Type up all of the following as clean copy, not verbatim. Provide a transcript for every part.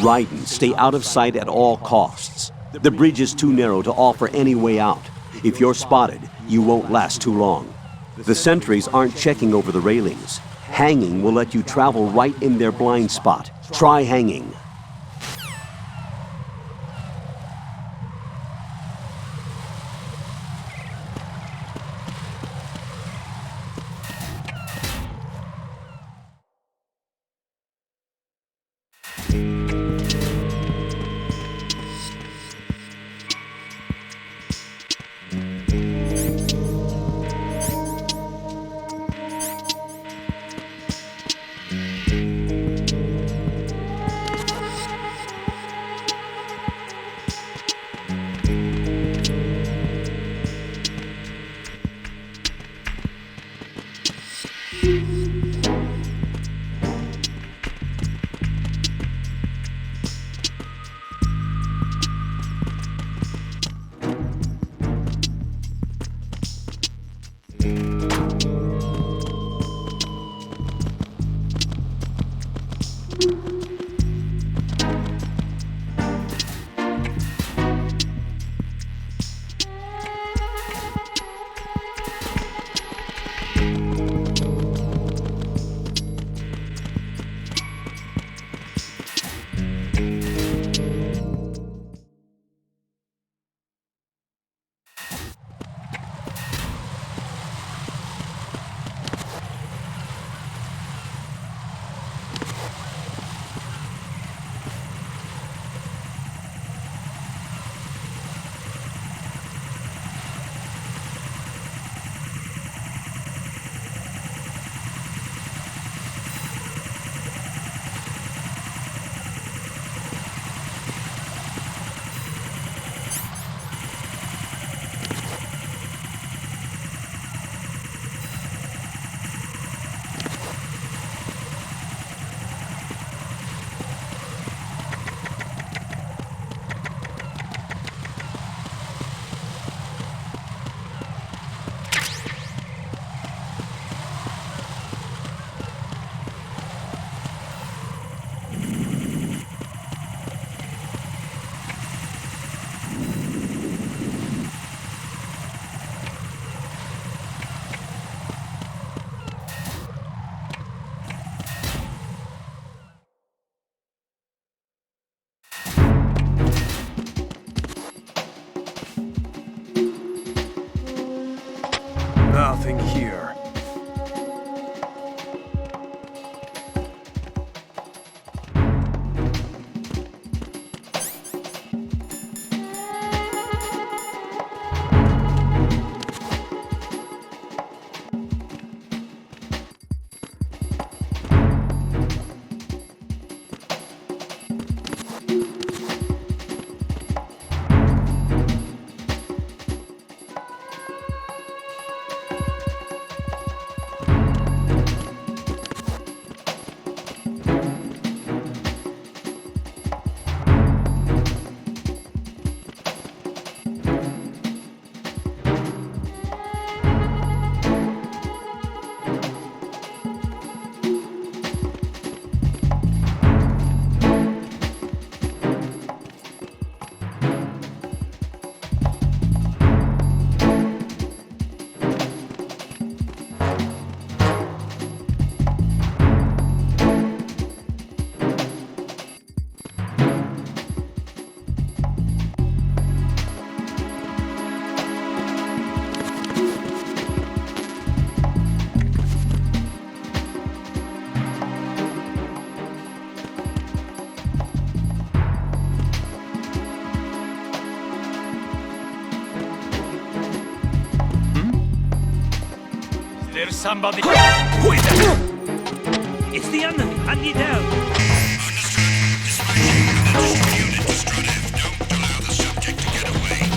Raiden, stay out of sight at all costs. The bridge is too narrow to offer any way out. If you're spotted, you won't last too long. The sentries aren't checking over the railings. Hanging will let you travel right in their blind spot. Try hanging. Nothing here. There's somebody. Who is that? It's the enemy. Hunt it down. Unit destructive. Don't allow the subject to get away.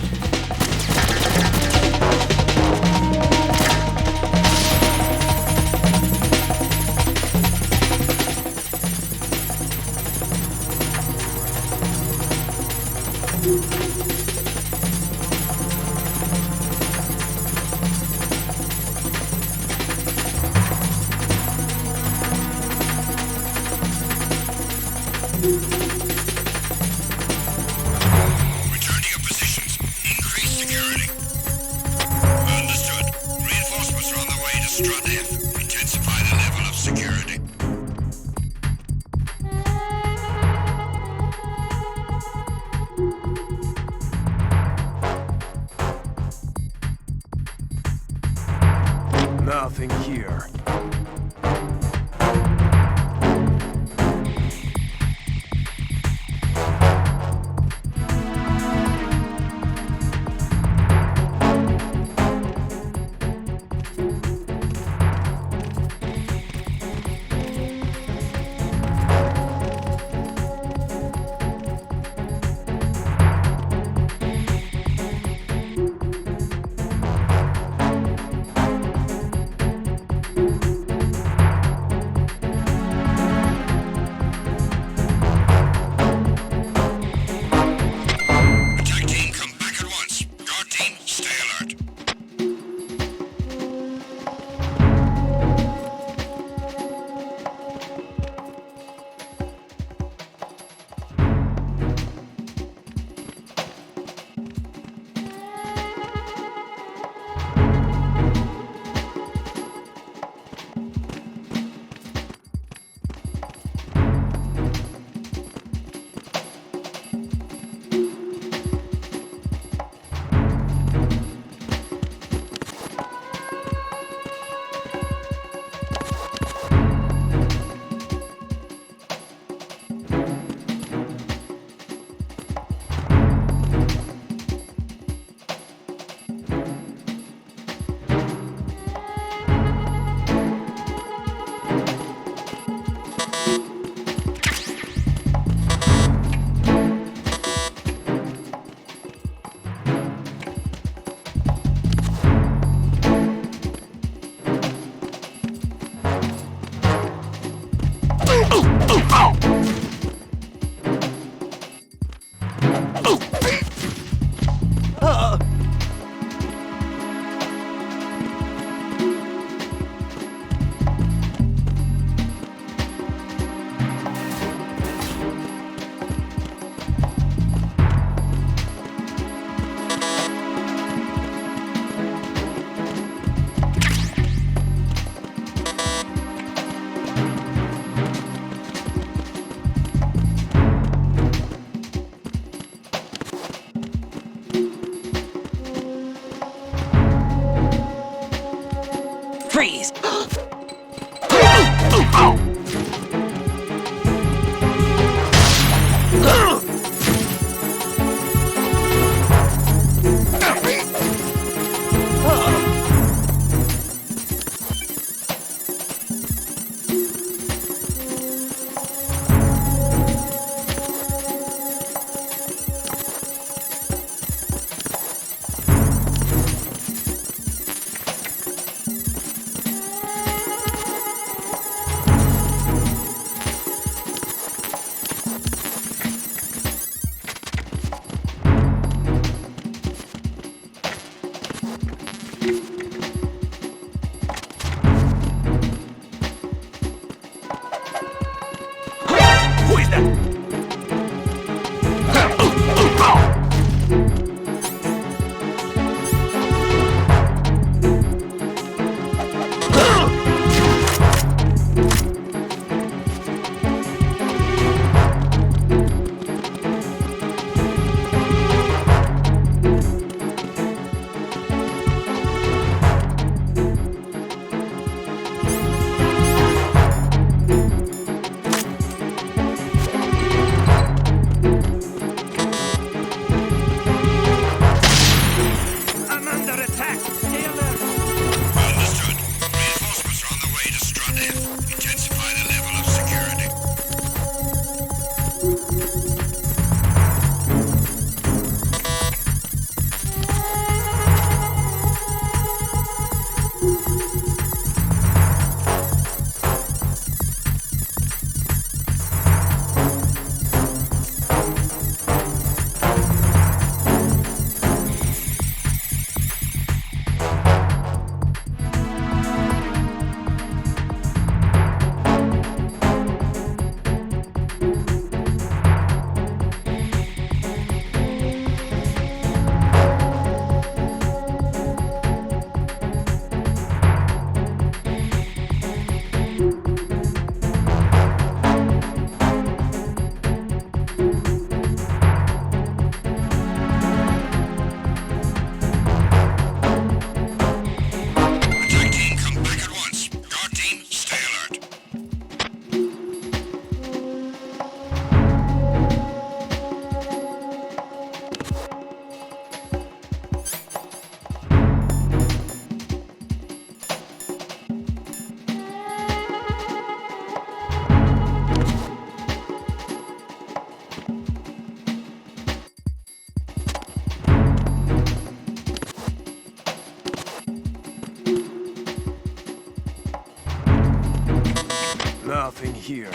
Stradif, intensify the level of security. Nothing here. Attack team, come back at once. Guard team, stay alert. Freeze! Who is that? Nothing here.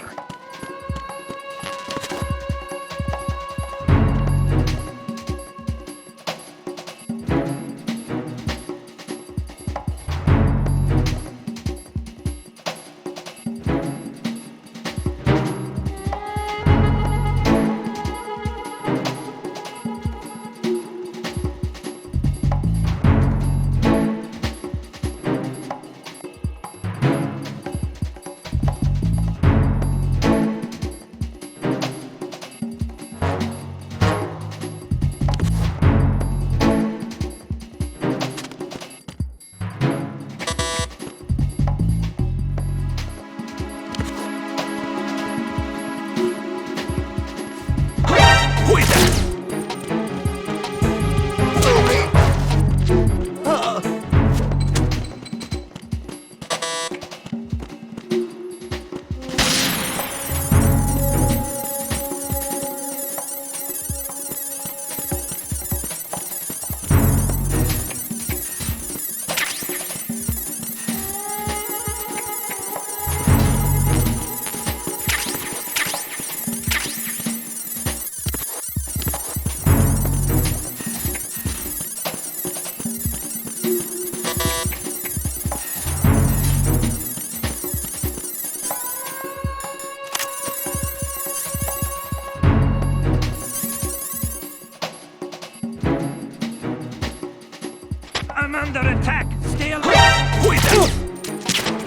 I'm under attack! Stay alive!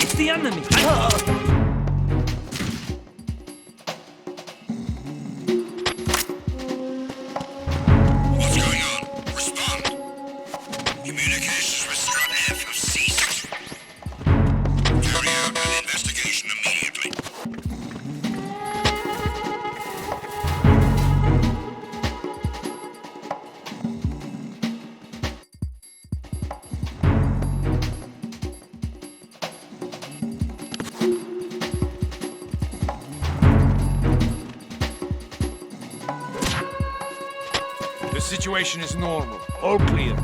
It's the enemy! What's going on? Respond. Communications with Strut F have ceased. Carry out an investigation immediately. The situation is normal. All clear.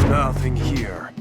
Nothing here.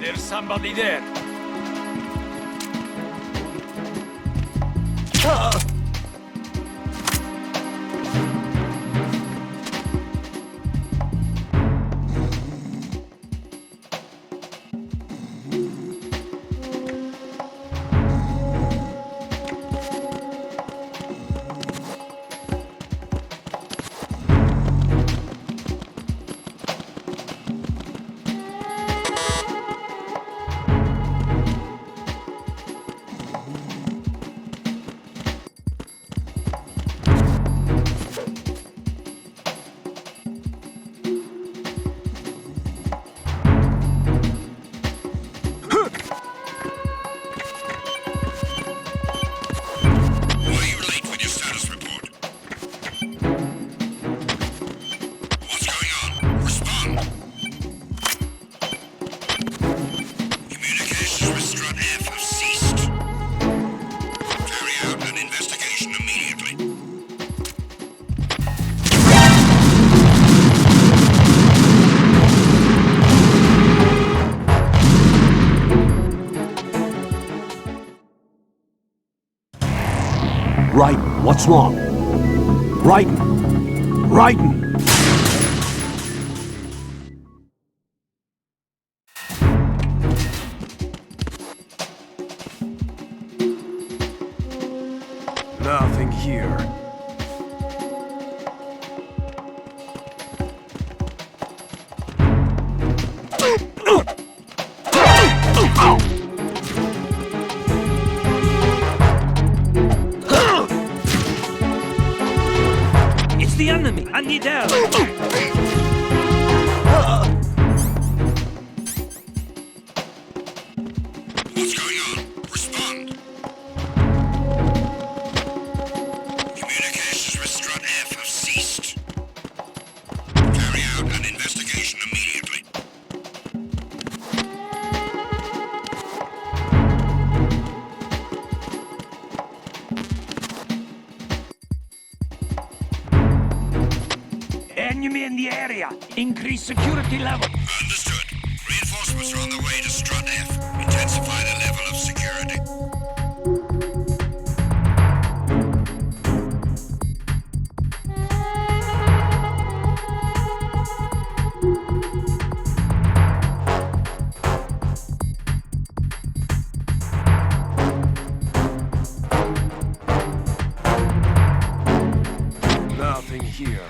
There's somebody there. Why are you late with your status report? What's going on? Respond. Communications with Strut F have ceased. Carry out an investigation immediately. Raiden, what's wrong? Raiden! Raiden! Nothing here. It's the enemy! I need help! What's going on? Respond. Communications with Strut F have ceased. Carry out an investigation immediately. Enemy in the area! Increase security level! Understood. Reinforcements are on the way to Strut F. Intensify the level of security. Nothing here.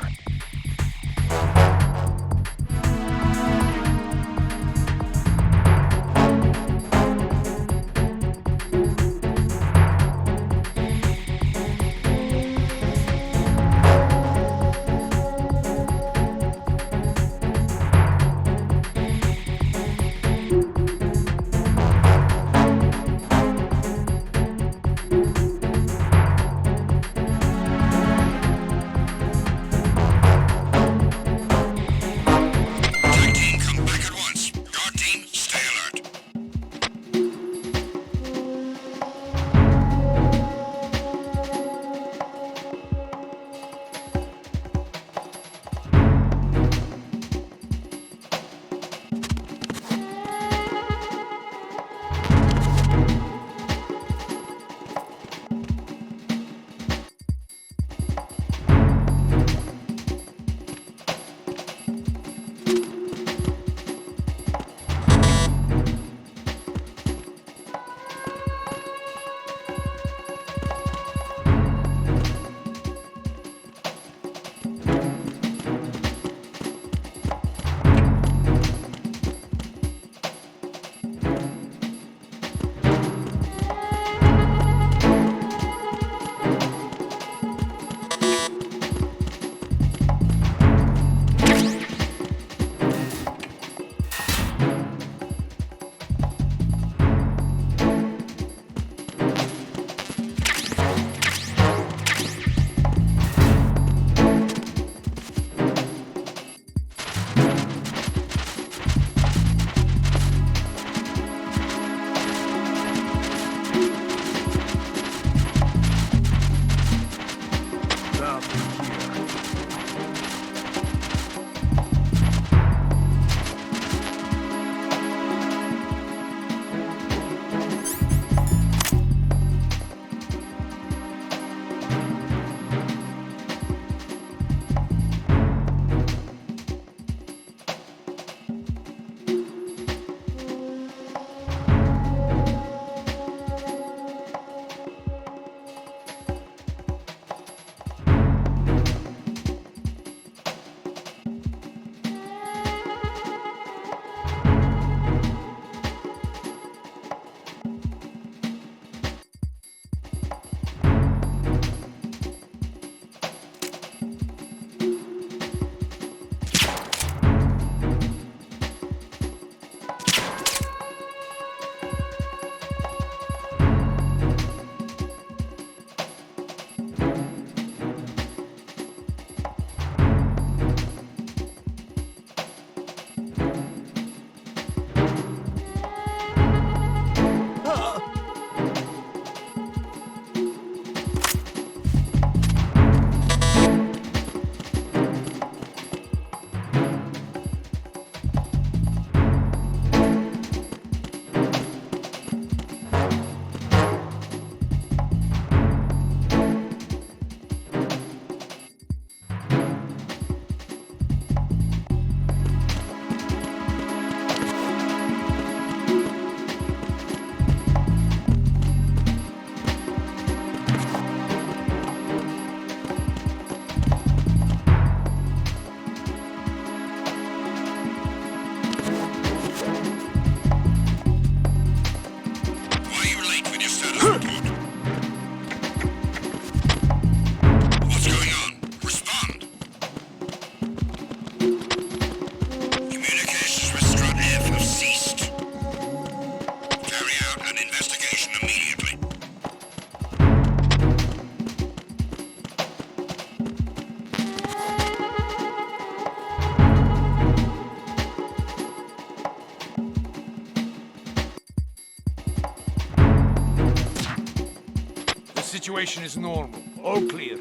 situation is normal. All clear.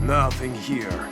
Nothing here.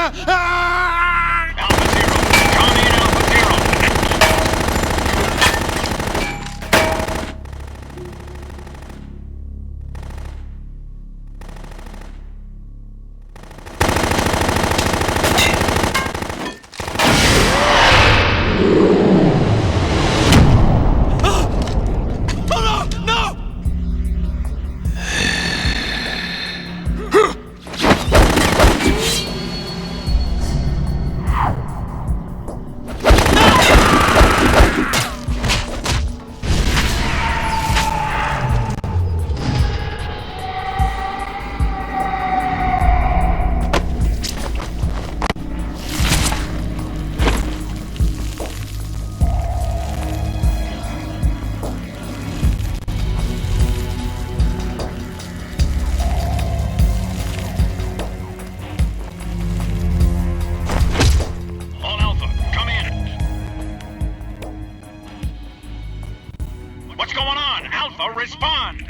Alpha Zero, come in, Alpha Zero. All Alpha, come in. What's going on? Alpha, respond.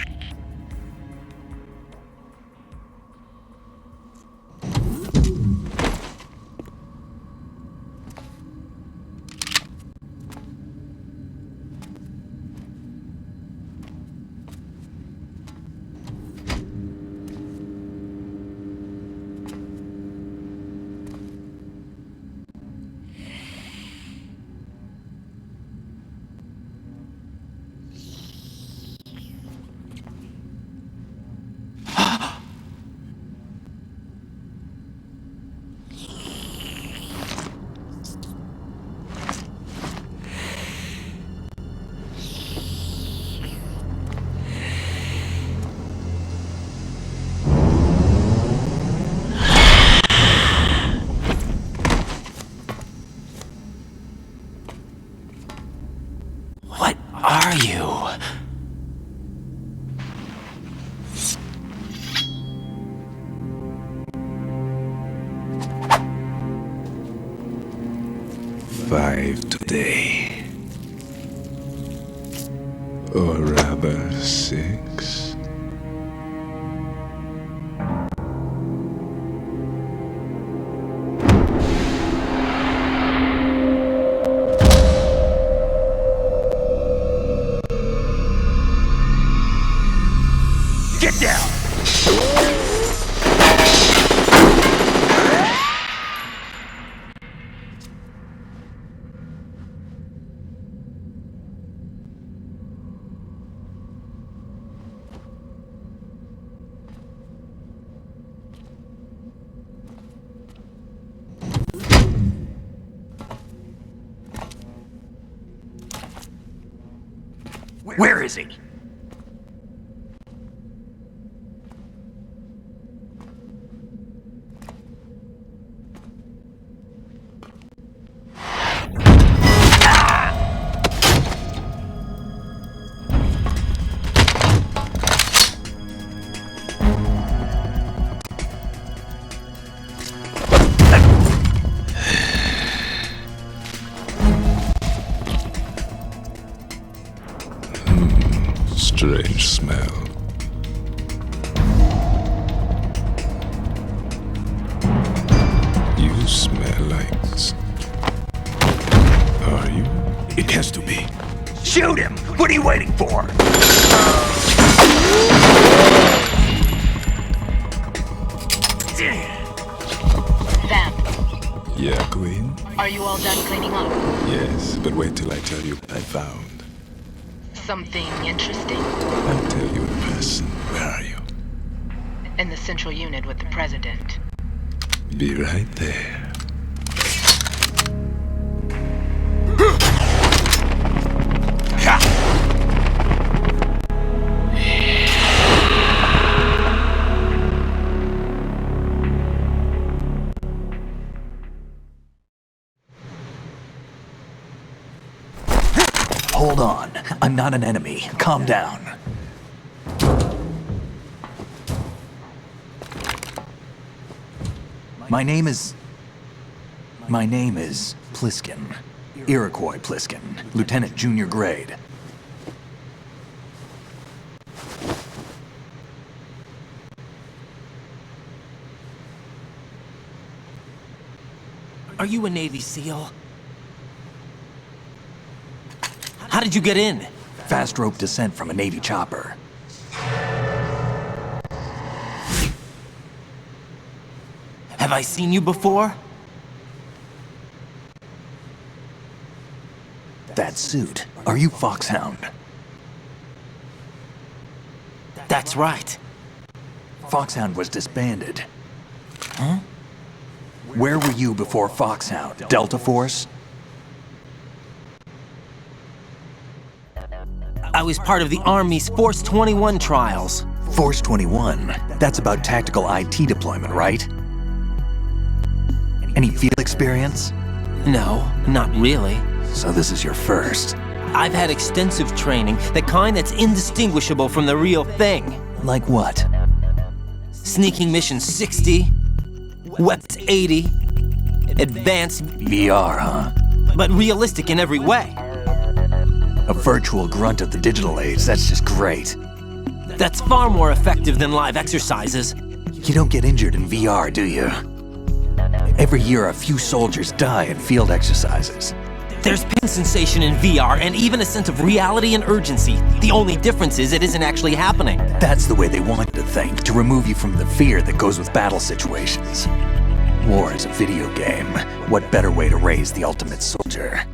What are you? Five today. Or rather, 6. Get down! Where is he? Strange smell. You smell like... Are you? It has to be. Shoot him! What are you waiting for? Vamp, Yeah, Queen? are you all done cleaning up? Yes, but wait till I tell you what I found. Something interesting? I'll tell you in person. Where are you? In the central unit with the president. Be right there. Hold on. I'm not an enemy. Calm down. My name is Pliskin. Iroquois Pliskin. Lieutenant Junior Grade. Are you a Navy SEAL? How did you get in? Fast rope descent from a Navy chopper. Have I seen you before? That suit. Are you Foxhound? That's right. Foxhound was disbanded. Huh? Where were you before Foxhound? Delta Force? I was part of the Army's Force 21 trials. Force 21? That's about tactical IT deployment, right? Any field experience? No, not really. So this is your first. I've had extensive training, the kind that's indistinguishable from the real thing. Like what? Sneaking Mission 60, Weapons 80, Advanced, VR, huh? but realistic in every way. A virtual grunt of the digital age, that's just great. That's far more effective than live exercises. You don't get injured in VR, do you? Every year, a few soldiers die in field exercises. There's pain sensation in VR and even a sense of reality and urgency. The only difference is it isn't actually happening. That's the way they want you to think, to remove you from the fear that goes with battle situations. War is a video game. What better way to raise the ultimate soldier?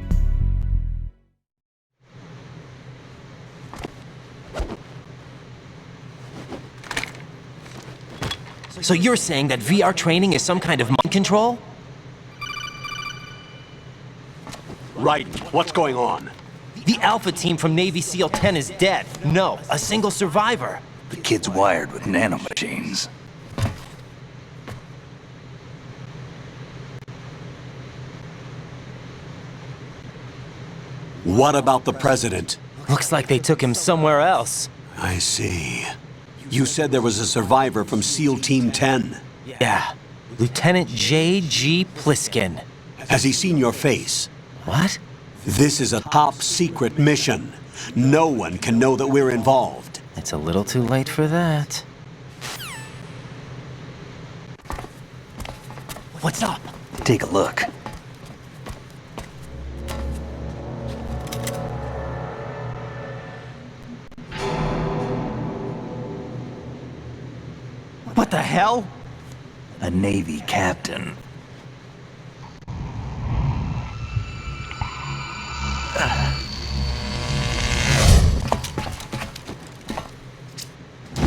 So you're saying that VR training is some kind of mind control? Right. What's going on? The Alpha team from Navy SEAL 10 is dead. No, a single survivor. The kid's wired with nanomachines. What about the president? Looks like they took him somewhere else. I see. You said there was a survivor from SEAL Team 10. Yeah. Lieutenant J.G. Pliskin. Has he seen your face? What? This is a top secret mission. No one can know that we're involved. It's a little too late for that. What's up? Take a look. What the hell? A Navy captain.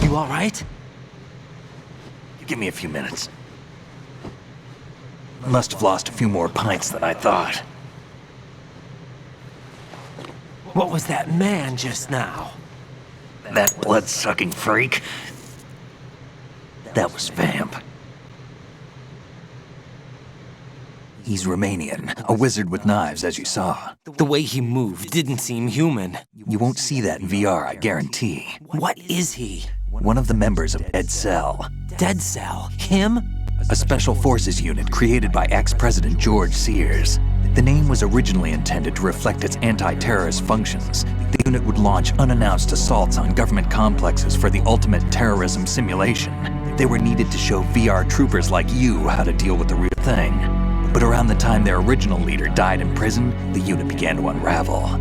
You all right? Give me a few minutes. Must have lost a few more pints than I thought. What was that man just now? That blood-sucking freak? That was Vamp. He's Romanian, a wizard with knives, as you saw. The way he moved didn't seem human. You won't see that in VR, I guarantee. What is he? One of the members of Dead Cell. Dead Cell? Him? A special forces unit created by ex-President George Sears. The name was originally intended to reflect its anti-terrorist functions. The unit would launch unannounced assaults on government complexes for the ultimate terrorism simulation. They were needed to show VR troopers like you how to deal with the real thing. But around the time their original leader died in prison, the unit began to unravel.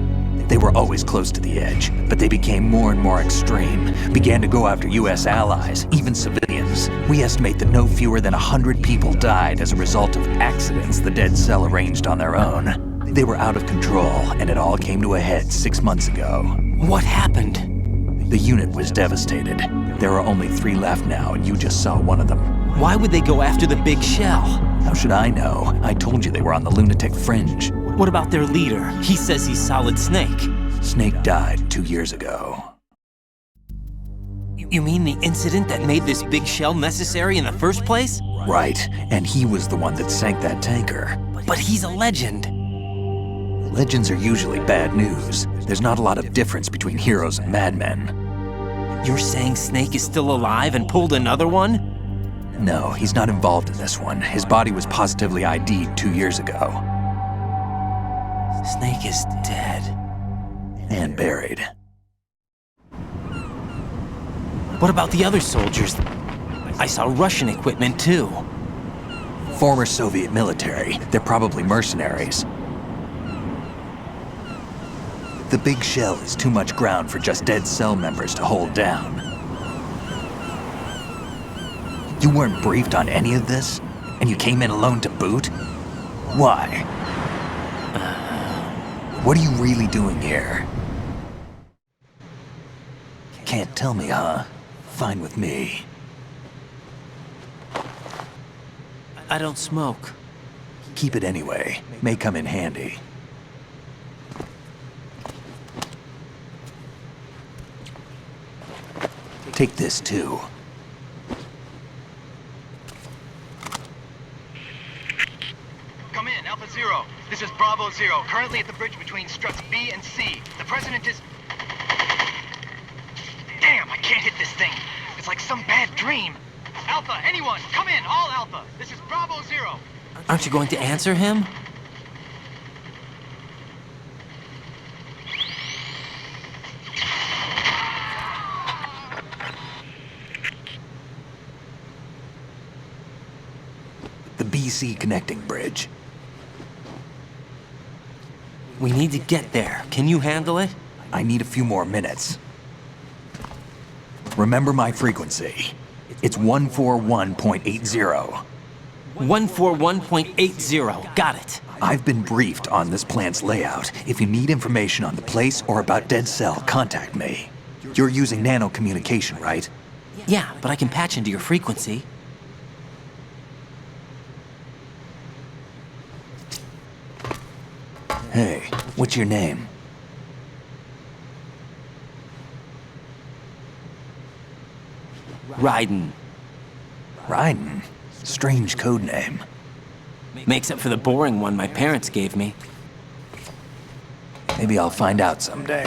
They were always close to the edge, but they became more and more extreme, began to go after US allies, even civilians. We estimate that no fewer than 100 people died as a result of accidents the Dead Cell arranged on their own. They were out of control, and it all came to a head 6 months ago. What happened? The unit was devastated. There are only 3 left now, and you just saw one of them. Why would they go after the big shell? How should I know? I told you they were on the lunatic fringe. What about their leader? He says he's Solid Snake. Snake died 2 years ago. You mean the incident that made this big shell necessary in the first place? Right, and he was the one that sank that tanker. But he's a legend. Legends are usually bad news. There's not a lot of difference between heroes and madmen. You're saying Snake is still alive and pulled another one? No, he's not involved in this one. His body was positively ID'd 2 years ago. Snake is dead. And buried. What about the other soldiers? I saw Russian equipment too. Former Soviet military. They're probably mercenaries. The big shell is too much ground for just Dead Cell members to hold down. You weren't briefed on any of this? And you came in alone to boot? Why? What are you really doing here? Can't tell me, huh? Fine with me. I don't smoke. Keep it anyway. May come in handy. Take this too. Come in, Alpha Zero. This is Bravo Zero, currently at the bridge between struts B and C. The president is... Damn, I can't hit this thing. It's like some bad dream. Alpha, anyone, come in, all Alpha. This is Bravo Zero. Aren't you going to answer him? The BC connecting bridge. We need to get there. Can you handle it? I need a few more minutes. Remember my frequency. It's 141.80. 141.80. Got it. I've been briefed on this plant's layout. If you need information on the place or about Dead Cell, contact me. You're using nano communication, right? Yeah, but I can patch into your frequency. Hey, what's your name? Raiden. Raiden. Strange code name. Makes up for the boring one my parents gave me. Maybe I'll find out someday.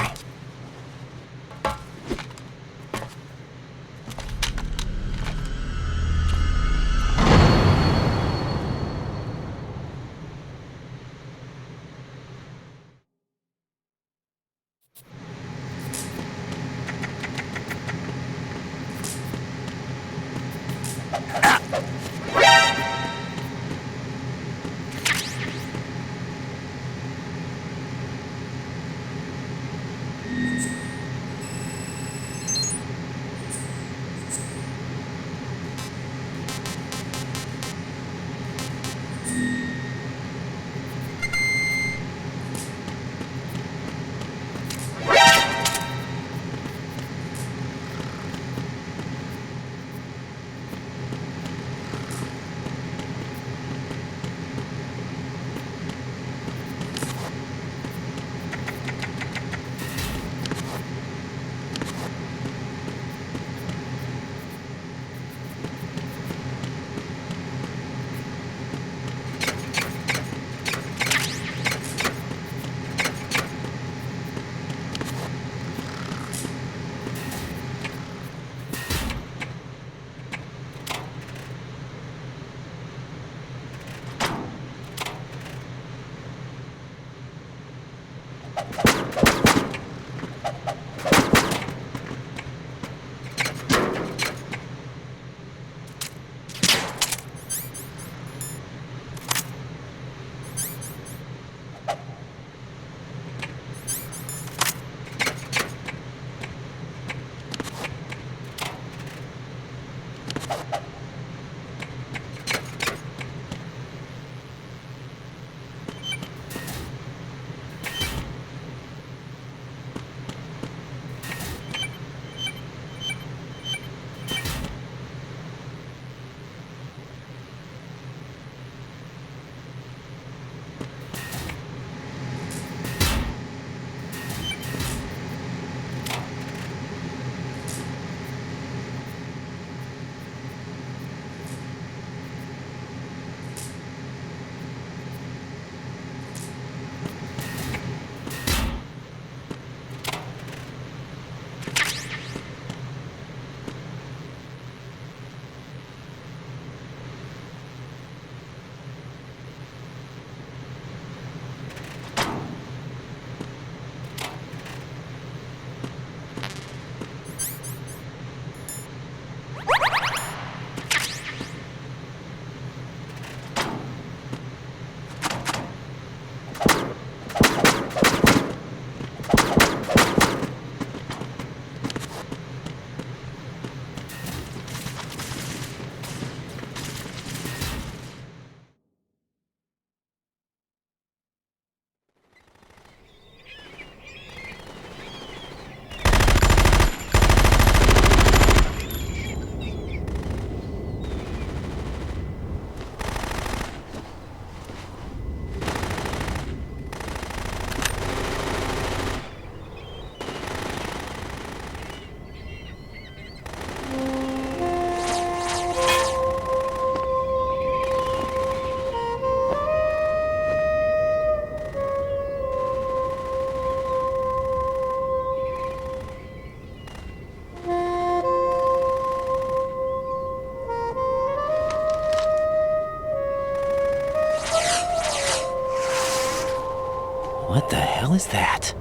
What the hell is that?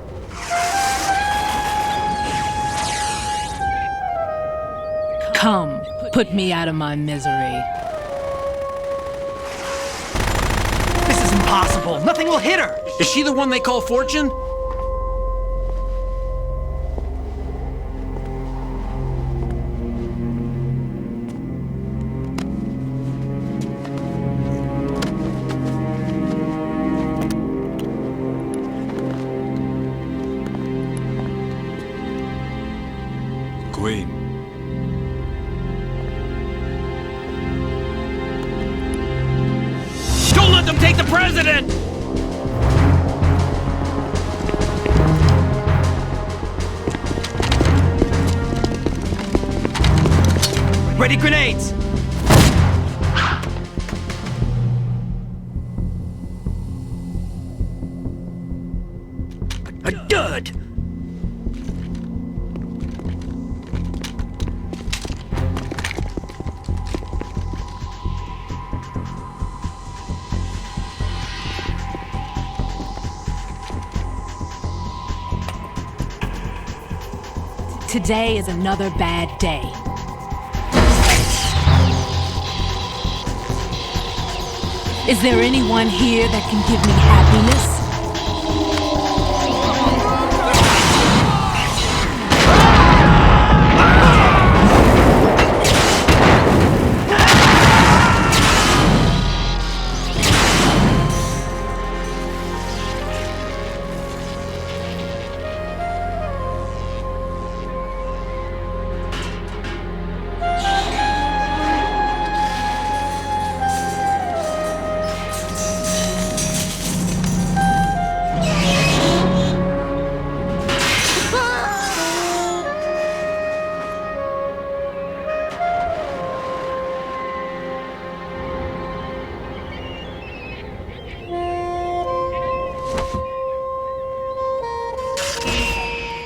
Come, put me out of my misery. This is impossible. Nothing will hit her. Is she the one they call Fortune? Queen. Don't let them take the president! Ready grenades! A dud. Today is another bad day. Is there anyone here that can give me happiness?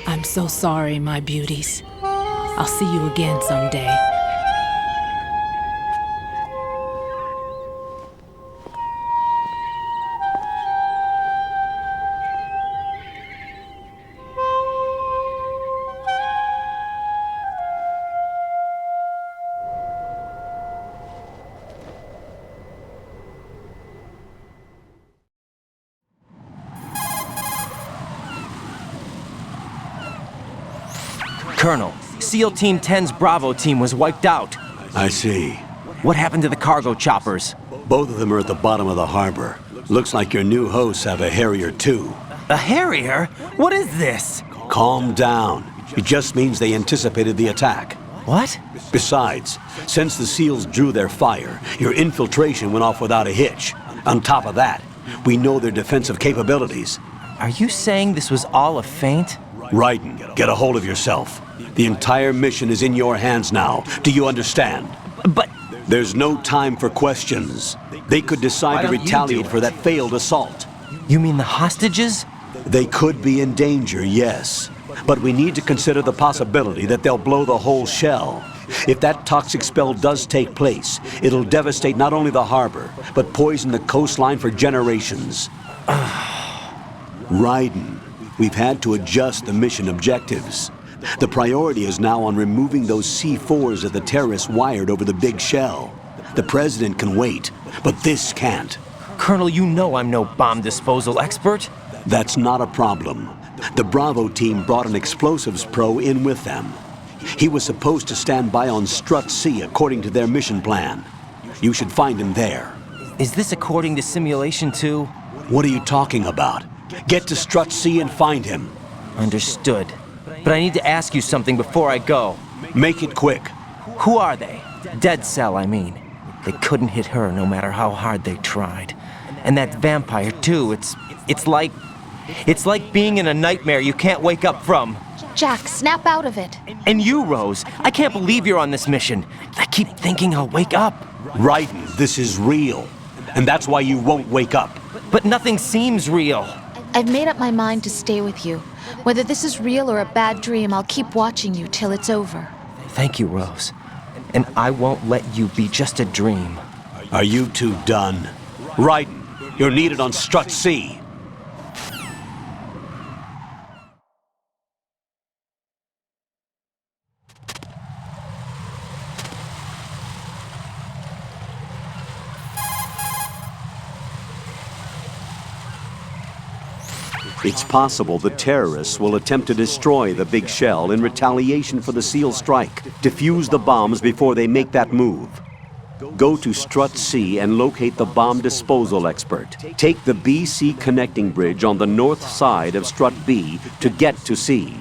I'm so sorry, my beauties. I'll see you again someday. Colonel, SEAL Team 10's Bravo team was wiped out. I see. What happened to the cargo choppers? Both of them are at the bottom of the harbor. Looks like your new hosts have a Harrier too. A Harrier? What is this? Calm down. It just means they anticipated the attack. What? Besides, since the SEALs drew their fire, your infiltration went off without a hitch. On top of that, we know their defensive capabilities. Are you saying this was all a feint? Raiden, get a hold of yourself. The entire mission is in your hands now. Do you understand? But... There's no time for questions. They could decide Why to don't you retaliate do it? for that failed assault. You mean the hostages? They could be in danger, yes. But we need to consider the possibility that they'll blow the whole shell. If that toxic spell does take place, it'll devastate not only the harbor, but poison the coastline for generations. Raiden, we've had to adjust the mission objectives. The priority is now on removing those C4s that the terrorists wired over the big shell. The president can wait, but this can't. Colonel, you know I'm no bomb disposal expert. That's not a problem. The Bravo team brought an explosives pro in with them. He was supposed to stand by on Strut C according to their mission plan. You should find him there. Is this according to Simulation 2? What are you talking about? Get to Strut C and find him. Understood. But I need to ask you something before I go. Make it quick. Who are they? Dead Cell, I mean. They couldn't hit her no matter how hard they tried. And that vampire, too, it's like being in a nightmare you can't wake up from. Jack, snap out of it. And you, Rose, I can't believe you're on this mission. I keep thinking I'll wake up. Raiden, this is real. And that's why you won't wake up. But nothing seems real. I've made up my mind to stay with you. Whether this is real or a bad dream, I'll keep watching you till it's over. Thank you, Rose. And I won't let you be just a dream. Are you two done? Raiden, you're needed on Strut C. It's possible the terrorists will attempt to destroy the big shell in retaliation for the SEAL strike. Defuse the bombs before they make that move. Go to Strut C and locate the bomb disposal expert. Take the B-C connecting bridge on the north side of Strut B to get to C.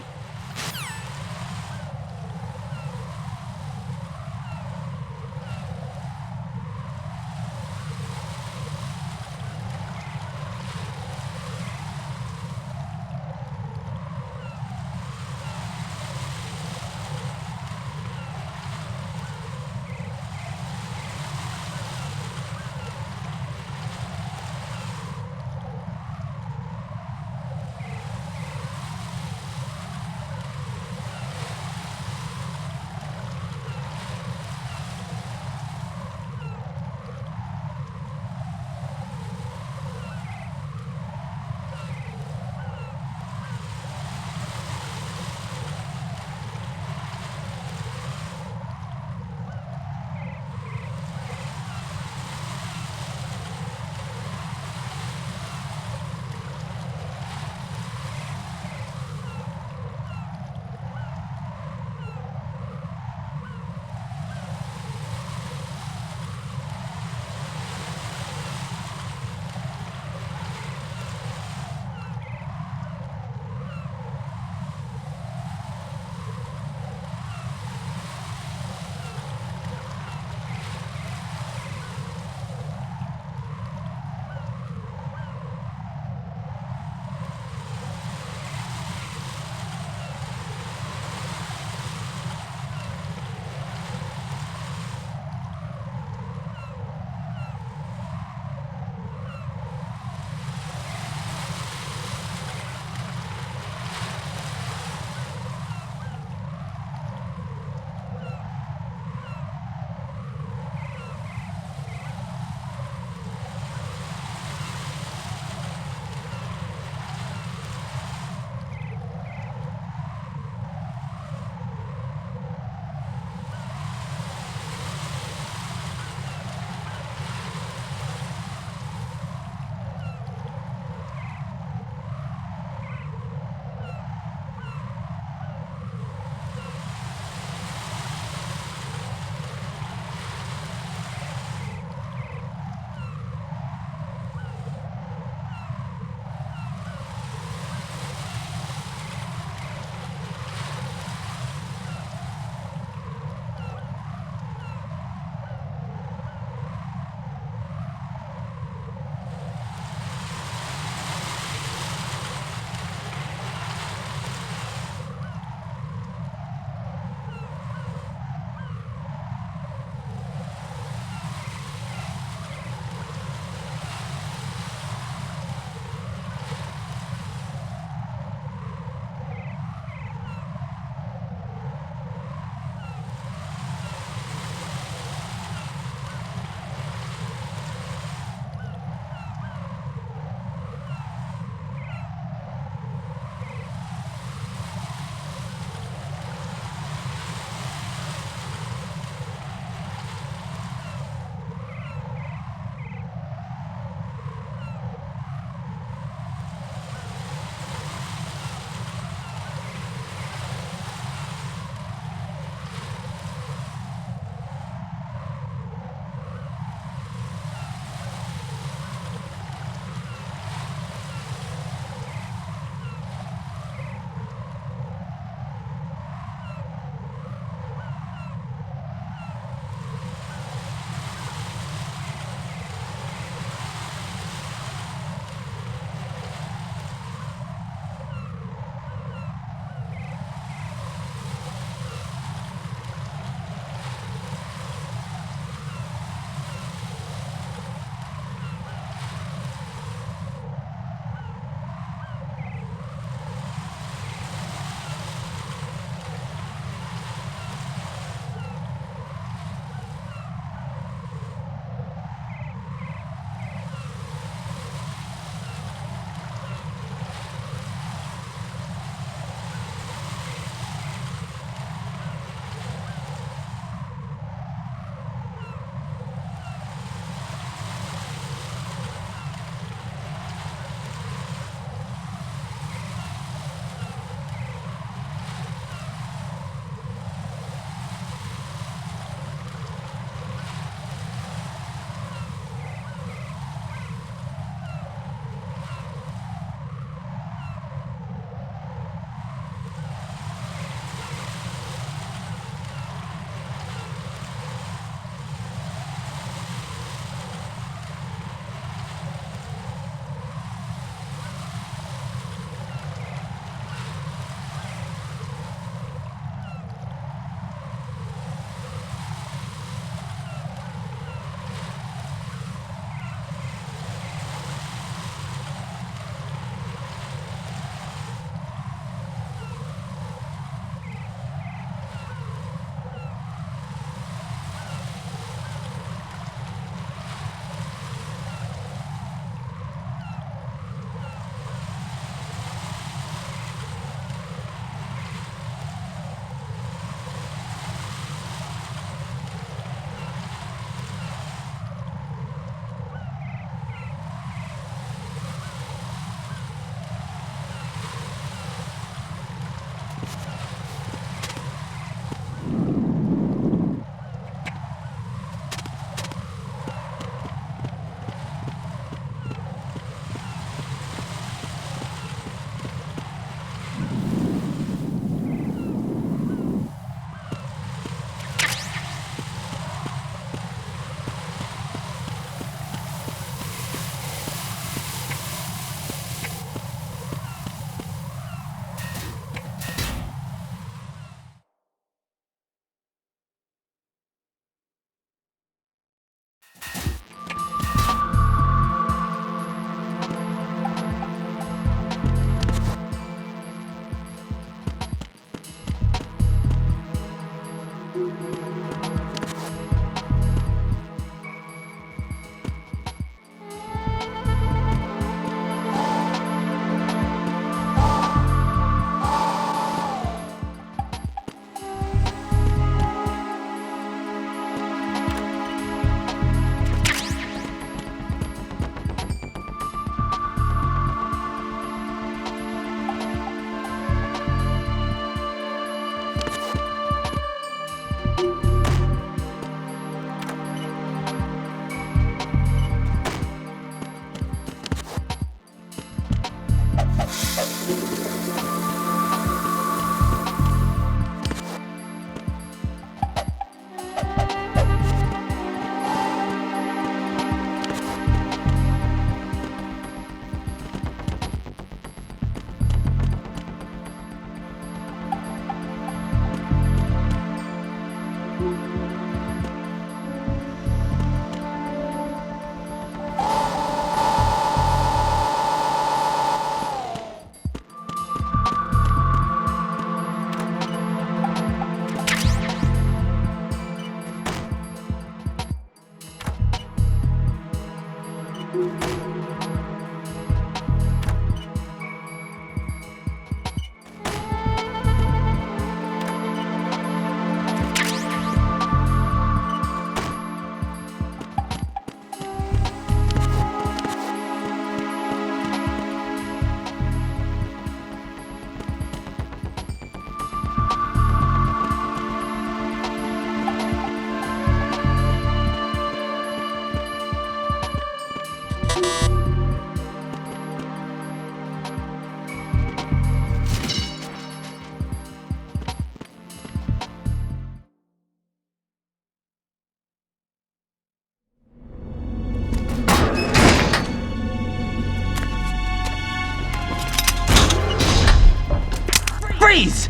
Freeze!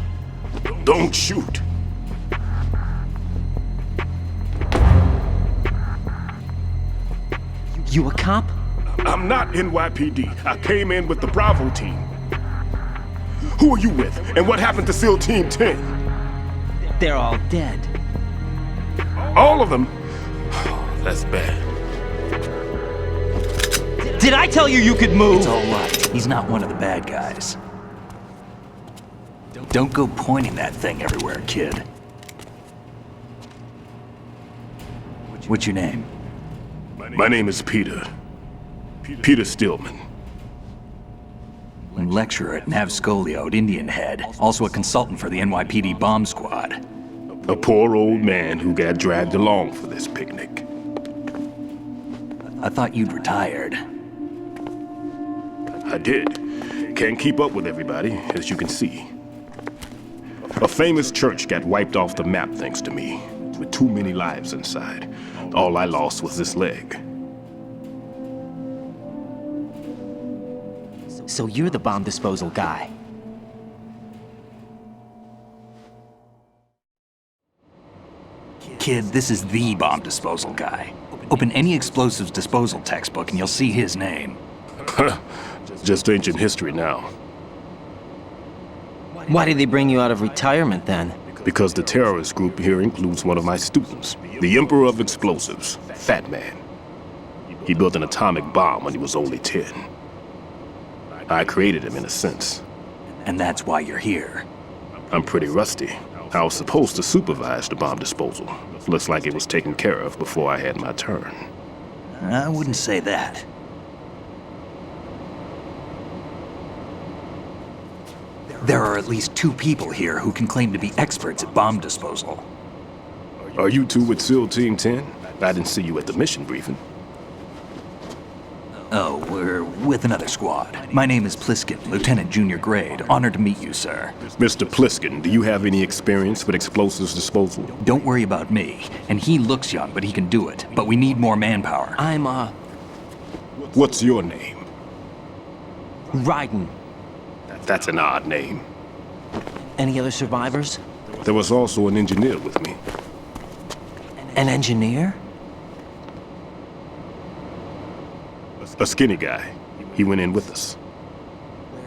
Don't shoot. You a cop? I'm not NYPD. I came in with the Bravo team. Who are you with? And what happened to SEAL Team 10? They're all dead. All of them? That's bad. Did I tell you you could move? It's all right. He's not one of the bad guys. Don't go pointing that thing everywhere, kid. What's your name? My name is Peter. Peter Stillman. Lecturer at Navscolio at Indian Head. Also a consultant for the NYPD bomb squad. A poor old man who got dragged along for this picnic. I thought you'd retired. I did. Can't keep up with everybody, as you can see. A famous church got wiped off the map thanks to me, with too many lives inside. All I lost was this leg. So you're the bomb disposal guy. Kid, this is the bomb disposal guy. Open any explosives disposal textbook and you'll see his name. Just ancient history now. Why did they bring you out of retirement then? Because the terrorist group here includes one of my students, the Emperor of Explosives, Fat Man. He built an atomic bomb when he was only 10. I created him in a sense. And that's why you're here. I'm pretty rusty. I was supposed to supervise the bomb disposal. Looks like it was taken care of before I had my turn. I wouldn't say that. There are at least 2 people here who can claim to be experts at bomb disposal. Are you two with SEAL Team 10? I didn't see you at the mission briefing. Oh, we're with another squad. My name is Pliskin, Lieutenant Junior Grade. Honored to meet you, sir. Mr. Pliskin, do you have any experience with explosives disposal? Don't worry about me. And he looks young, but he can do it. But we need more manpower. I'm, What's your name? Raiden. That's an odd name. Any other survivors? There was also an engineer with me. An engineer? A skinny guy. He went in with us.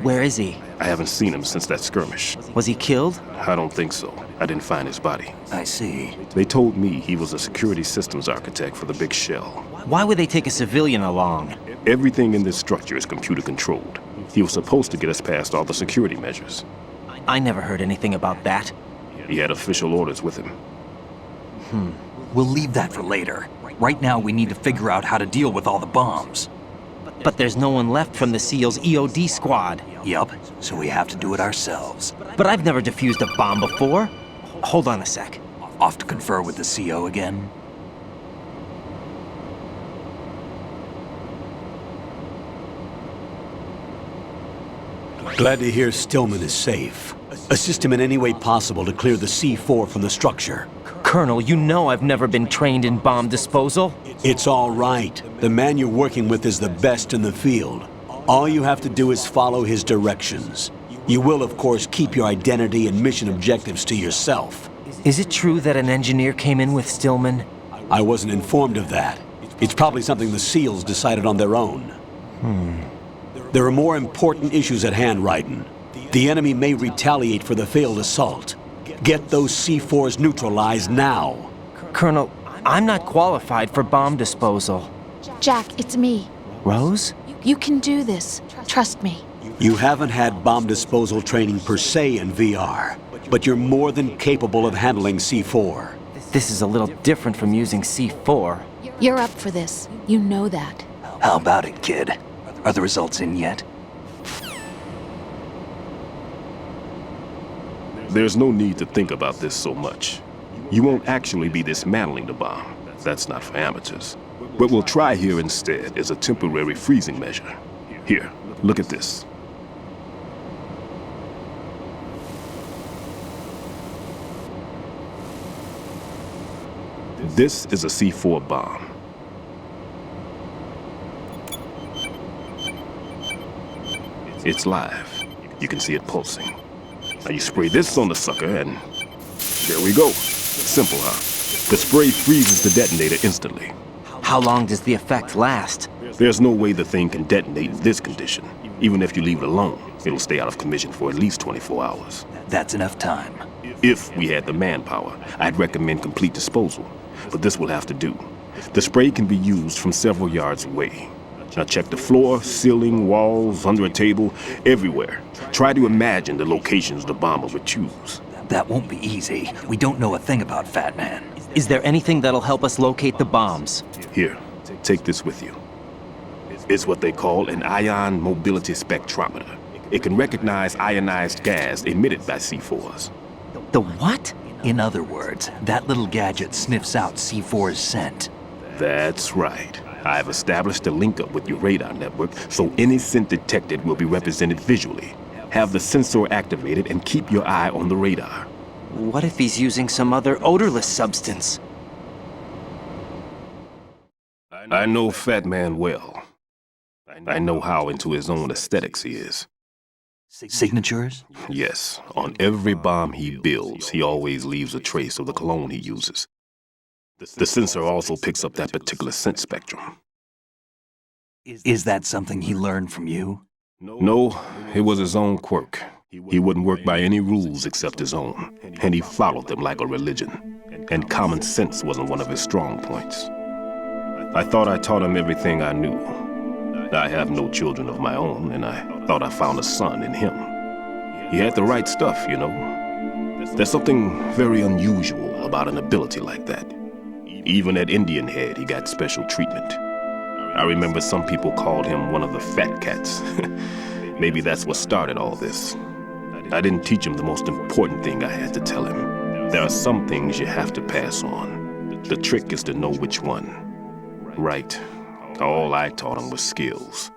Where is he? I haven't seen him since that skirmish. Was he killed? I don't think so. I didn't find his body. I see. They told me he was a security systems architect for the big shell. Why would they take a civilian along? Everything in this structure is computer controlled. He was supposed to get us past all the security measures. I never heard anything about that. He had official orders with him. We'll leave that for later. Right now, we need to figure out how to deal with all the bombs. But there's no one left from the SEAL's EOD squad. Yup, so we have to do it ourselves. But I've never defused a bomb before. Hold on a sec. Off to confer with the CO again? Glad to hear Stillman is safe. Assist him in any way possible to clear the C4 from the structure. Colonel, you know I've never been trained in bomb disposal. It's all right. The man you're working with is the best in the field. All you have to do is follow his directions. You will, of course, keep your identity and mission objectives to yourself. Is it true that an engineer came in with Stillman? I wasn't informed of that. It's probably something the SEALs decided on their own. There are more important issues at hand, Raiden. The enemy may retaliate for the failed assault. Get those C4s neutralized now. Colonel, I'm not qualified for bomb disposal. Jack, it's me. Rose? You can do this. Trust me. You haven't had bomb disposal training per se in VR, but you're more than capable of handling C4. This is a little different from using C4. You're up for this. You know that. How about it, kid? Are the results in yet? There's no need to think about this so much. You won't actually be dismantling the bomb. That's not for amateurs. What we'll try here instead is a temporary freezing measure. Here, look at this. This is a C4 bomb. It's live. You can see it pulsing. Now you spray this on the sucker and there we go. Simple, huh? The spray freezes the detonator instantly. How long does the effect last? There's no way the thing can detonate in this condition. Even if you leave it alone, it'll stay out of commission for at least 24 hours. That's enough time. If we had the manpower, I'd recommend complete disposal. But this will have to do. The spray can be used from several yards away. Now check the floor, ceiling, walls, under a table, everywhere. Try to imagine the locations the bomber would choose. That won't be easy. We don't know a thing about Fat Man. Is there anything that'll help us locate the bombs? Here, take this with you. It's what they call an ion mobility spectrometer. It can recognize ionized gas emitted by C4s. The what? In other words, that little gadget sniffs out C4's scent. That's right. I've established a link up with your radar network, so any scent detected will be represented visually. Have the sensor activated and keep your eye on the radar. What if he's using some other odorless substance? I know Fat Man well. I know how into his own aesthetics he is. Signatures? Yes, on every bomb he builds, he always leaves a trace of the cologne he uses. The sensor also picks up that particular scent spectrum. Is that something he learned from you? No, it was his own quirk. He wouldn't work by any rules except his own, and he followed them like a religion. And common sense wasn't one of his strong points. I thought I taught him everything I knew. I have no children of my own, and I thought I found a son in him. He had the right stuff, you know. There's something very unusual about an ability like that. Even at Indian Head, he got special treatment. I remember some people called him one of the fat cats. Maybe that's what started all this. I didn't teach him the most important thing I had to tell him. There are some things you have to pass on. The trick is to know which one. Right. All I taught him was skills.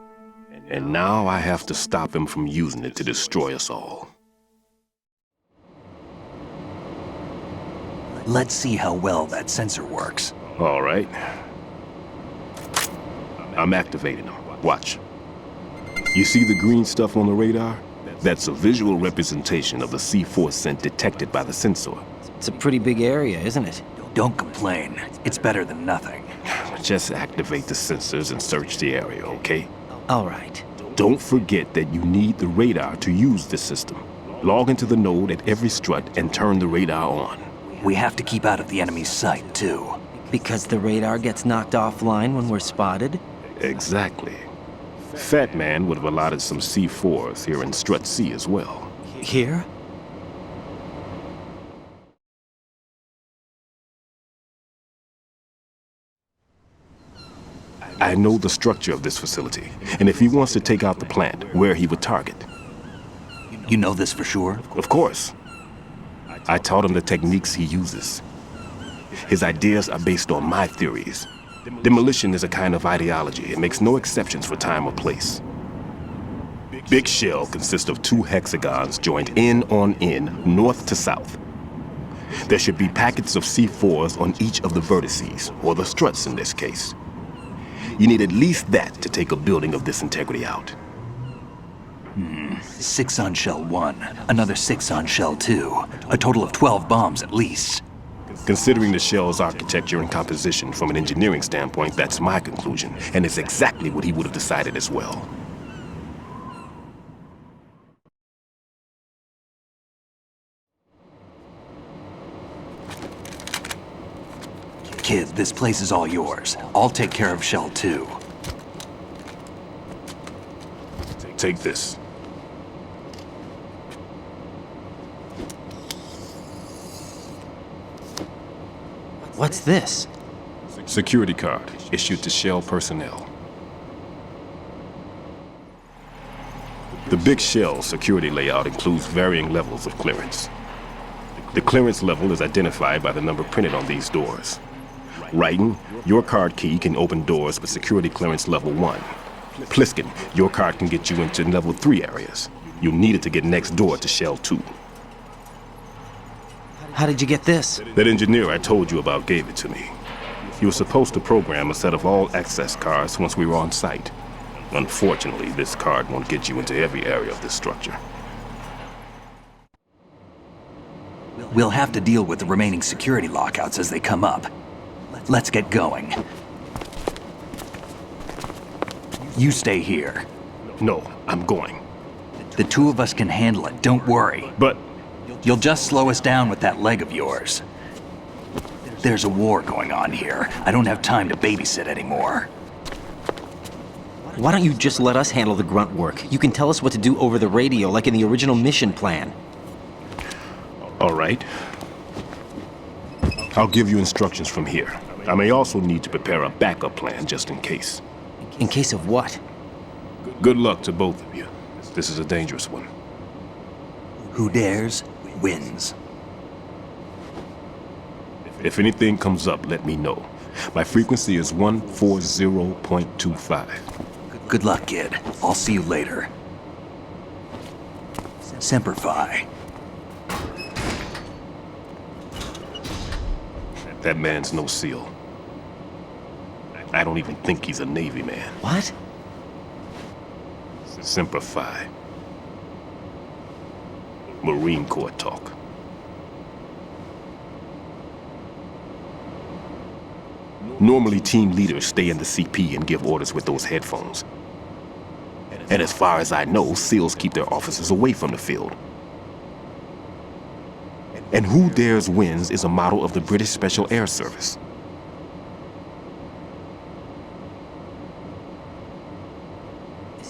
And now I have to stop him from using it to destroy us all. Let's see how well that sensor works. All right. I'm activating them. Watch. You see the green stuff on the radar? That's a visual representation of the C4 scent detected by the sensor. It's a pretty big area, isn't it? Don't complain. It's better than nothing. Just activate the sensors and search the area, okay? All right. Don't forget that you need the radar to use this system. Log into the node at every strut and turn the radar on. We have to keep out of the enemy's sight, too. Because the radar gets knocked offline when we're spotted? Exactly. Fat Man would have allotted some C4s here in Strut C as well. Here? I know the structure of this facility, and if he wants to take out the plant, where he would target. You know this for sure? Of course. I taught him the techniques he uses. His ideas are based on my theories. Demolition is a kind of ideology. It makes no exceptions for time or place. Big Shell consists of 2 hexagons joined end on end, north to south. There should be packets of C4s on each of the vertices, or the struts in this case. You need at least that to take a building of this integrity out. 6 on Shell 1, another 6 on Shell 2. A total of 12 bombs at least. Considering the shell's architecture and composition from an engineering standpoint, that's my conclusion, and it's exactly what he would have decided as well. Kid, this place is all yours. I'll take care of Shell 2. Take this. What's this? Security card issued to Shell personnel. The Big Shell security layout includes varying levels of clearance. The clearance level is identified by the number printed on these doors. Raiden, your card key can open doors with security clearance level 1. Pliskin, your card can get you into level 3 areas. You'll need it to get next door to Shell 2. How did you get this? That engineer I told you about gave it to me. He was supposed to program a set of all access cards once we were on site. Unfortunately, this card won't get you into every area of this structure. We'll have to deal with the remaining security lockouts as they come up. Let's get going. You stay here. No, I'm going. The two of us can handle it, don't worry. But You'll just slow us down with that leg of yours. There's a war going on here. I don't have time to babysit anymore. Why don't you just let us handle the grunt work? You can tell us what to do over the radio, like in the original mission plan. all right. I'll give you instructions from here. I may also need to prepare a backup plan just in case. In case of what? Good luck to both of you. This is a dangerous one. Who dares, wins. If anything comes up, let me know. My frequency is 140.25. Good luck, kid. I'll see you later. Semper Fi. That man's no SEAL. I don't even think he's a Navy man. What? Semper Fi. Marine Corps talk. Normally, team leaders stay in the CP and give orders with those headphones. And as far as I know, SEALs keep their officers away from the field. And Who Dares Wins is a model of the British Special Air Service.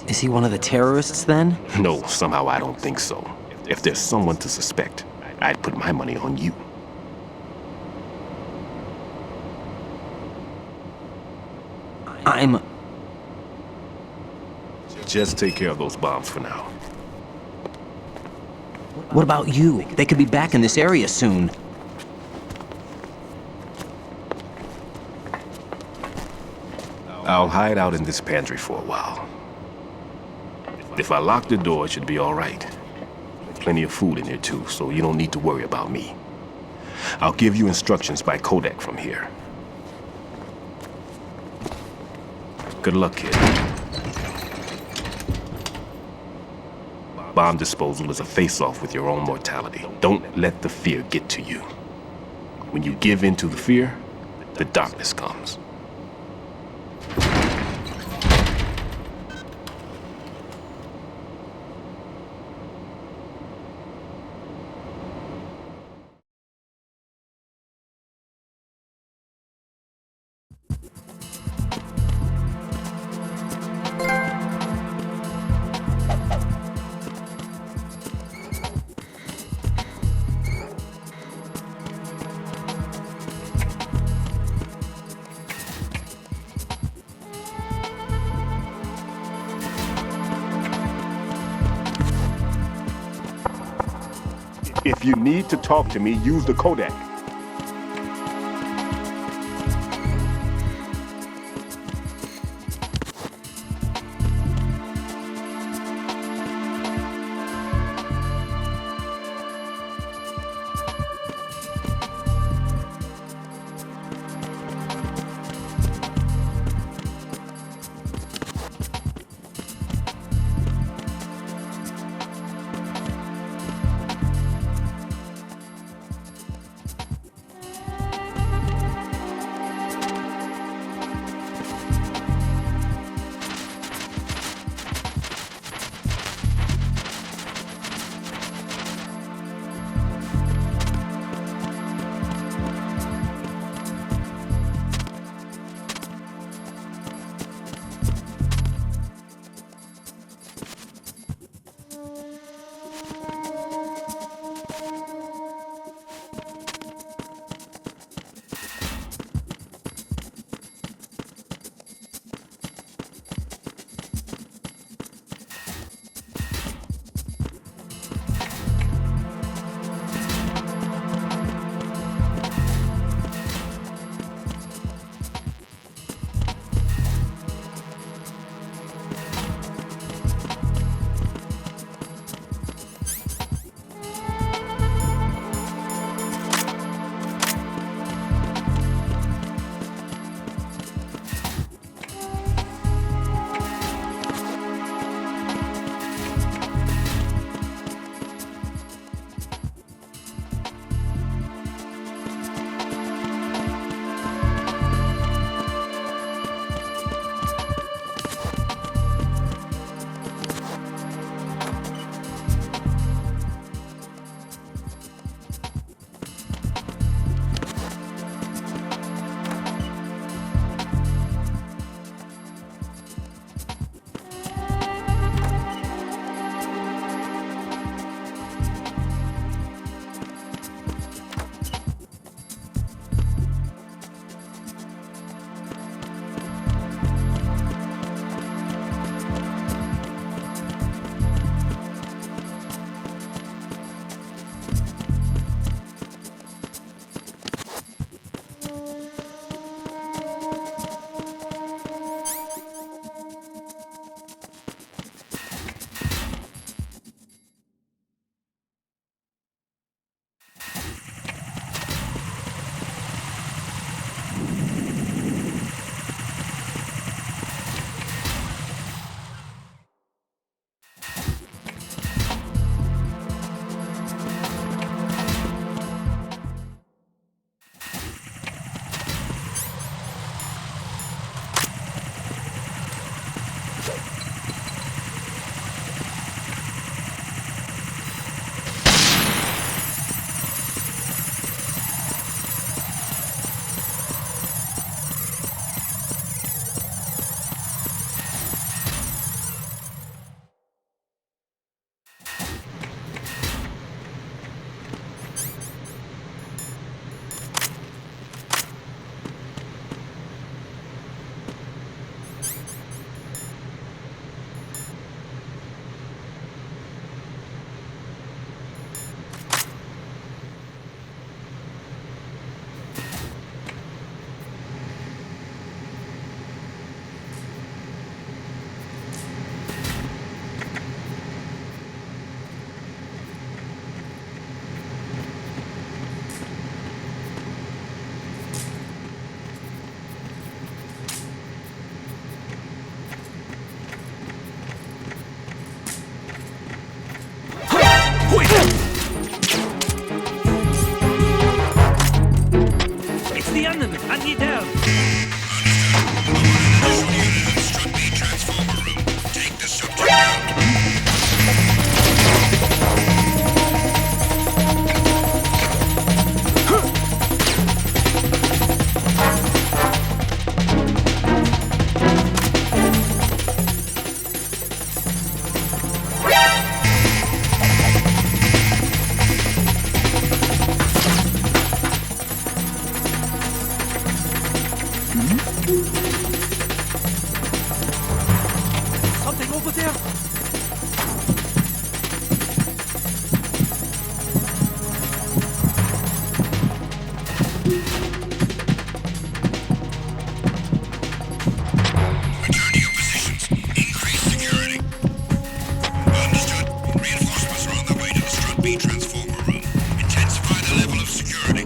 Is he one of the terrorists then? No, somehow I don't think so. If there's someone to suspect, I'd put my money on you. I'm... Just take care of those bombs for now. What about you? They could be back in this area soon. I'll hide out in this pantry for a while. If I lock the door, it should be all right. Plenty of food in here too, so you don't need to worry about me. I'll give you instructions by Kodak from here. Good luck, kid. Bomb disposal is a face-off with your own mortality. Don't let the fear get to you. When you give in to the fear, the darkness comes. If you need to talk to me, use the Kodak. It's the enemy! I need help! Strut B transformer room. Take the subject out. Something over there! Return to your positions. Increase security. Understood. Reinforcements are on their way to the Strut B transformer room. Intensify the level of security.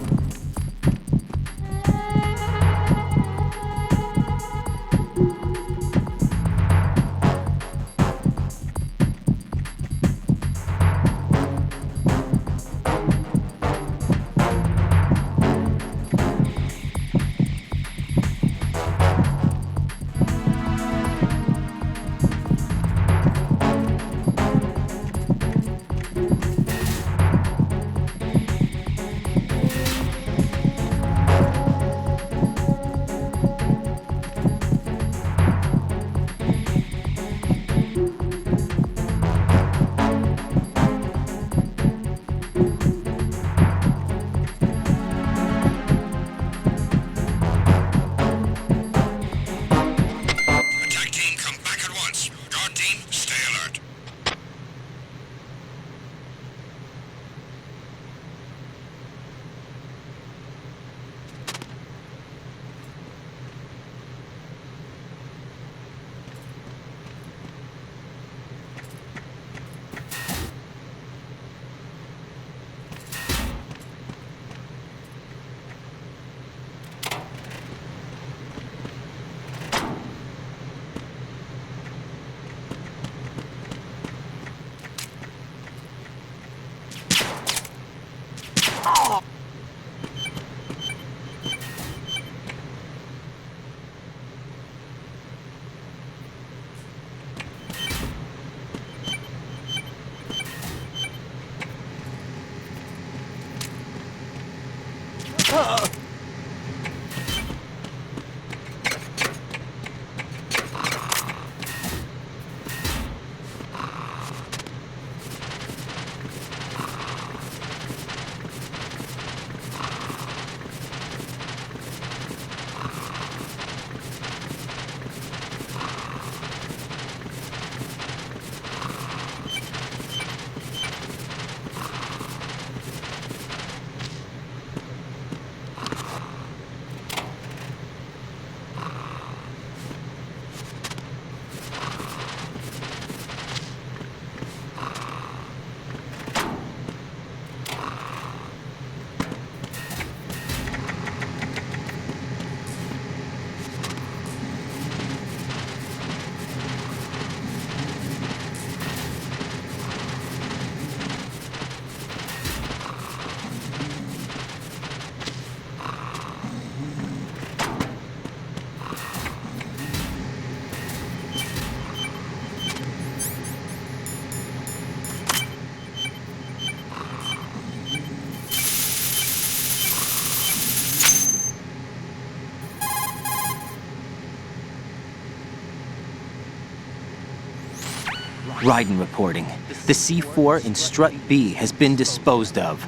Raiden reporting. The C4 in Strut B has been disposed of.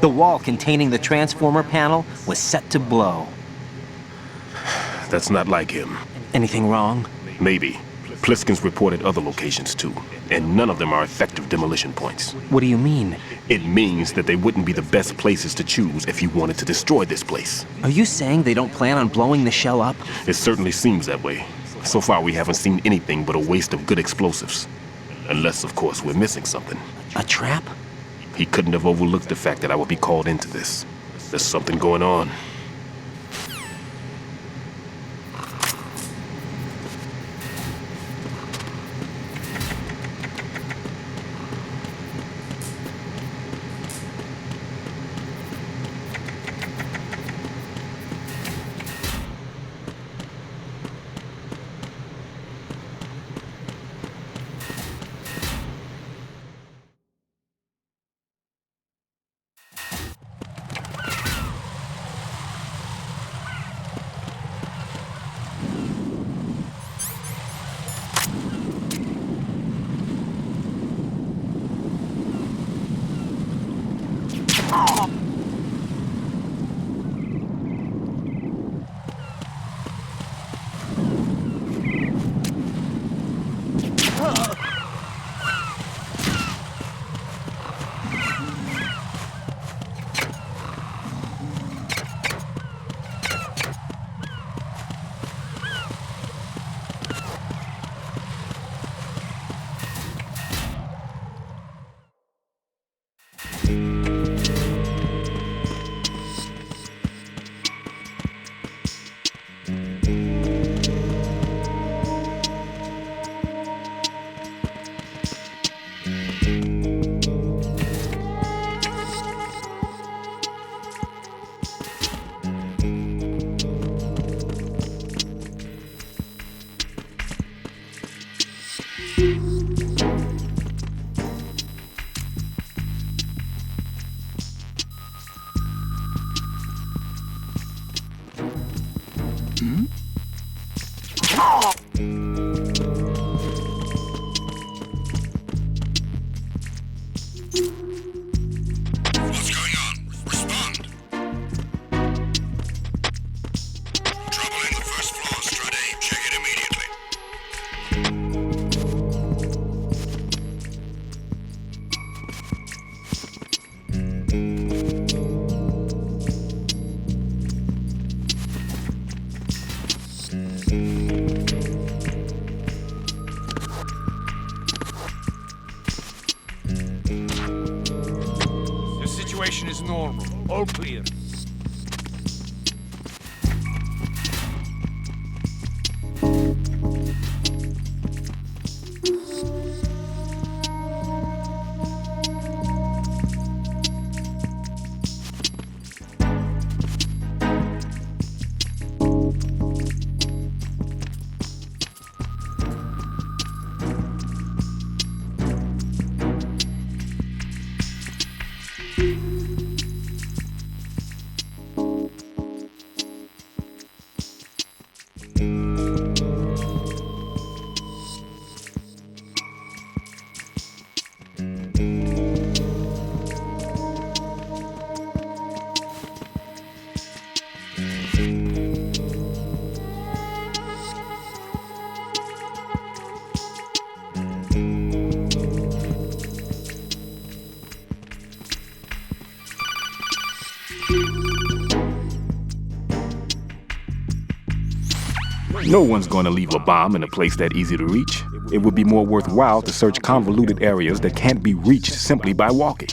The wall containing the transformer panel was set to blow. That's not like him. Anything wrong? Maybe. Pliskin's reported other locations too, and none of them are effective demolition points. What do you mean? It means that they wouldn't be the best places to choose if you wanted to destroy this place. Are you saying they don't plan on blowing the shell up? It certainly seems that way. So far, we haven't seen anything but a waste of good explosives. Unless, of course, we're missing something. A trap? He couldn't have overlooked the fact that I would be called into this. There's something going on. What's going on? Respond. Trouble in the first floor, Strut A. Check it immediately. The situation is normal. All clear. No one's going to leave a bomb in a place that easy to reach. It would be more worthwhile to search convoluted areas that can't be reached simply by walking.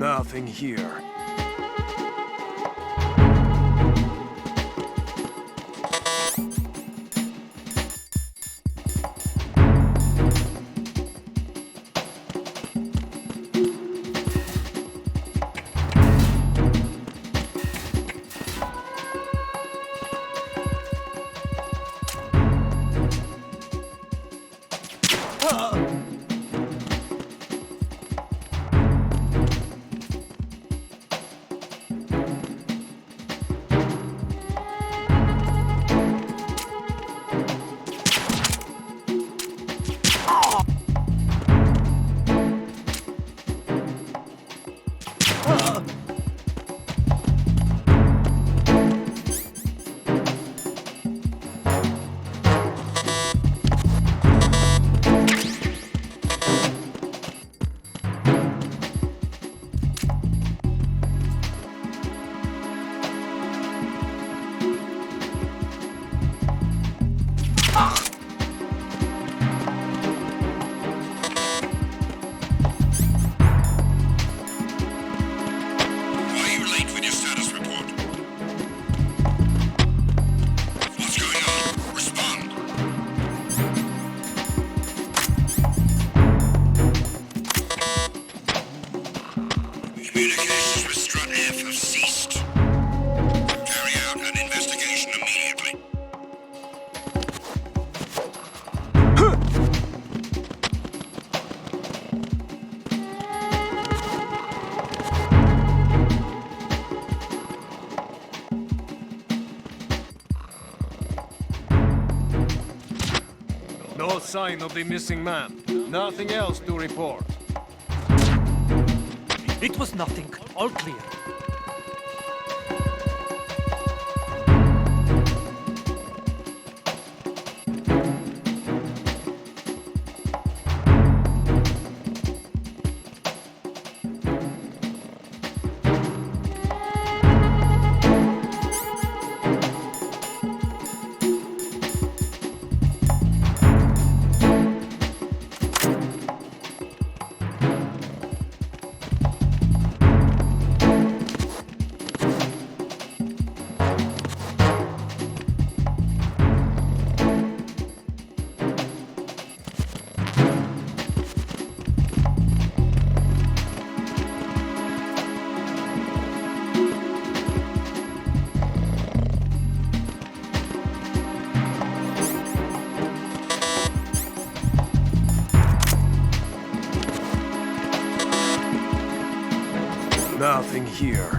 Nothing here. sign of the missing man. Nothing else to report. It was nothing. All clear. Nothing here.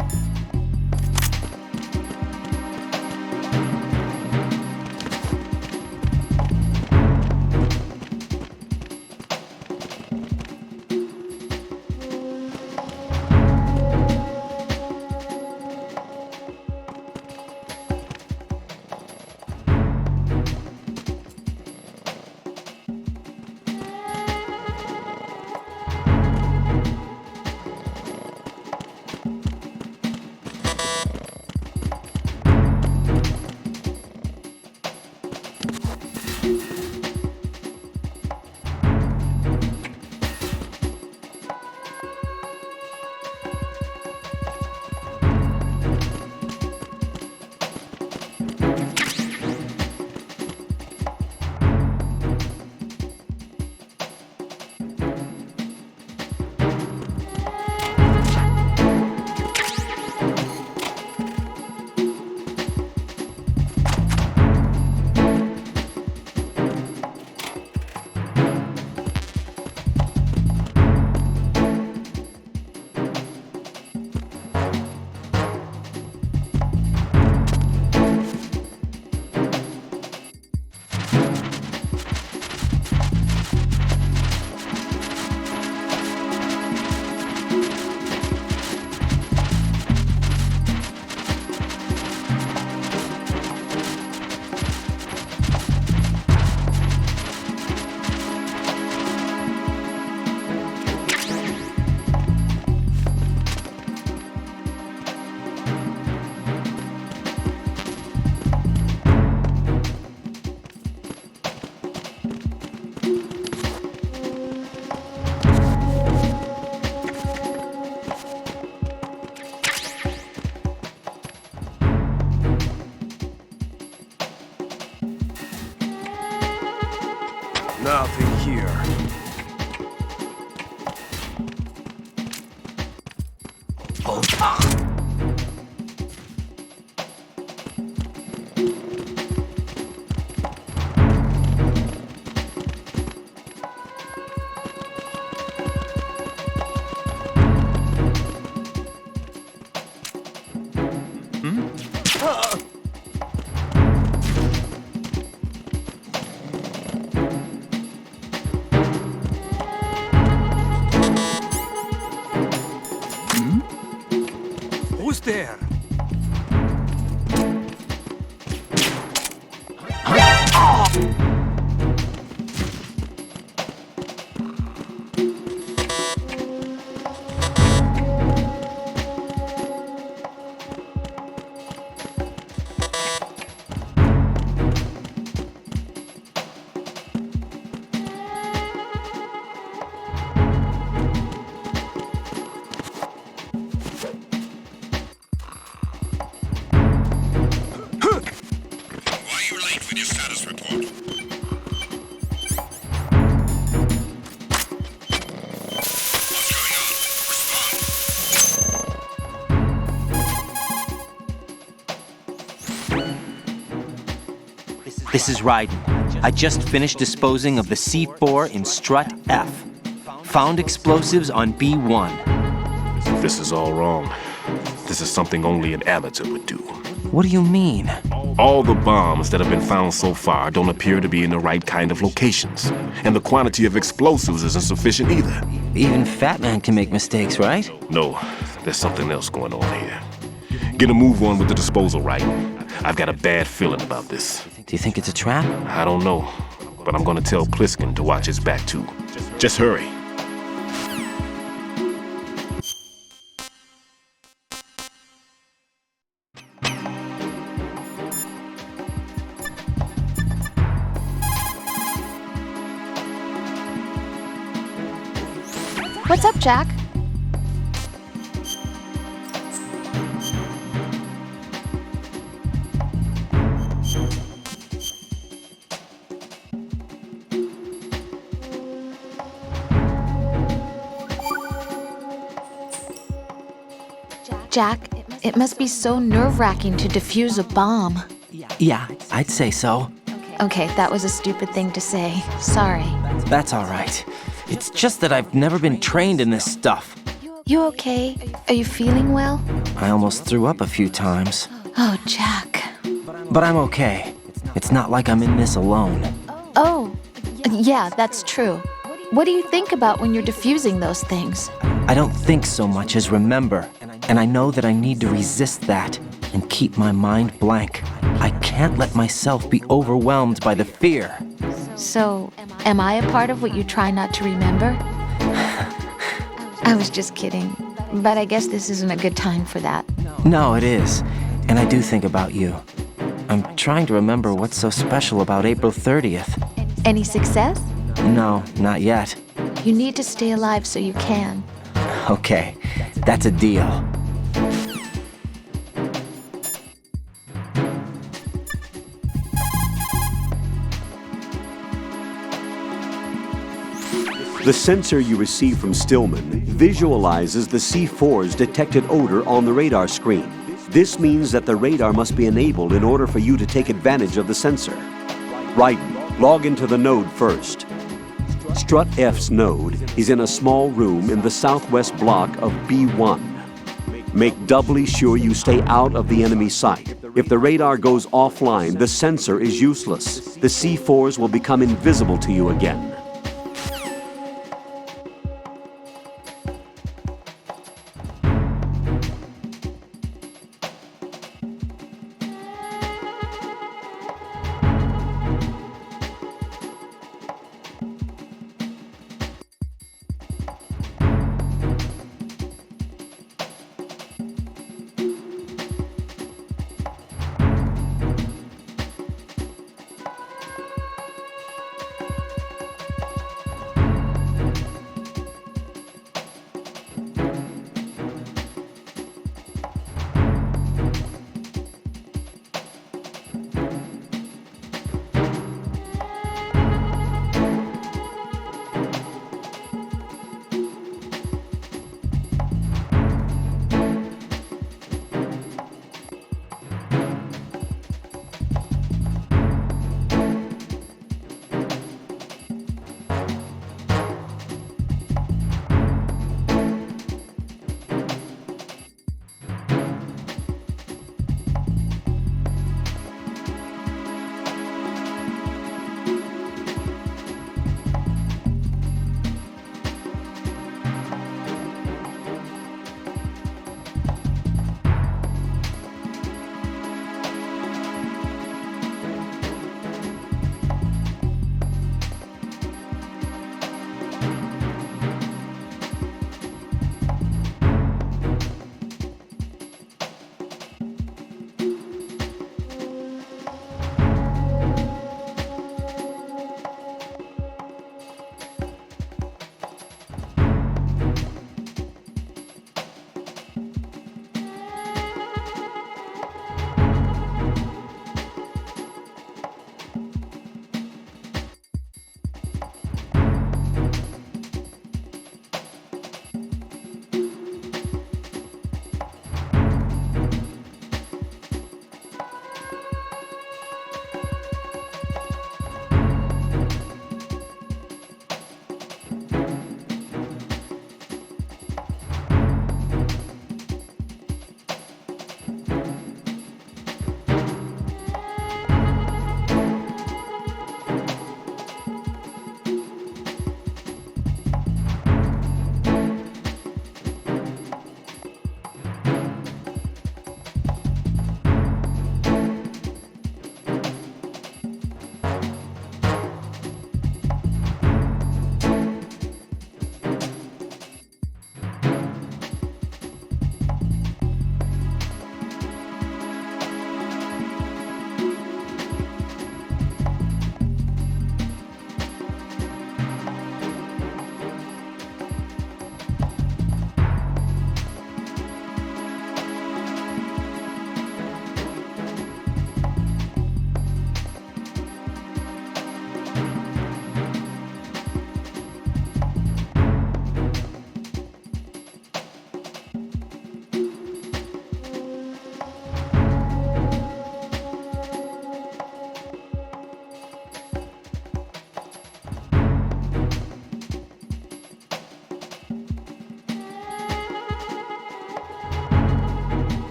Nothing here. Who's there? This is Raiden. I just finished disposing of the C4 in Strut F. Found explosives on B1. This is all wrong. This is something only an amateur would do. What do you mean? All the bombs that have been found so far don't appear to be in the right kind of locations. And the quantity of explosives isn't sufficient either. Even Fat Man can make mistakes, right? No, there's something else going on here. Get a move on with the disposal, right? I've got a bad feeling about this. Do you think it's a trap? I don't know, but I'm gonna tell Pliskin to watch his back too. Just hurry. What's up, Jack? Jack, it must be so nerve-wracking to defuse a bomb. Yeah, I'd say so. Okay, that was a stupid thing to say. Sorry. That's all right. It's just that I've never been trained in this stuff. You okay? Are you feeling well? I almost threw up a few times. Oh, Jack. But I'm okay. It's not like I'm in this alone. Oh, yeah, that's true. What do you think about when you're defusing those things? I don't think so much as remember. And I know that I need to resist that and keep my mind blank. I can't let myself be overwhelmed by the fear. So, am I a part of what you try not to remember? I was just kidding. But I guess this isn't a good time for that. No, it is. And I do think about you. I'm trying to remember what's so special about April 30th. Any success? No, not yet. You need to stay alive so you can. Okay, that's a deal. The sensor you receive from Stillman visualizes the C4's detected odor on the radar screen. This means that the radar must be enabled in order for you to take advantage of the sensor. Raiden, log into the node first. Strut F's node is in a small room in the southwest block of B1. Make doubly sure you stay out of the enemy sight. If the radar goes offline, the sensor is useless. The C4s will become invisible to you again.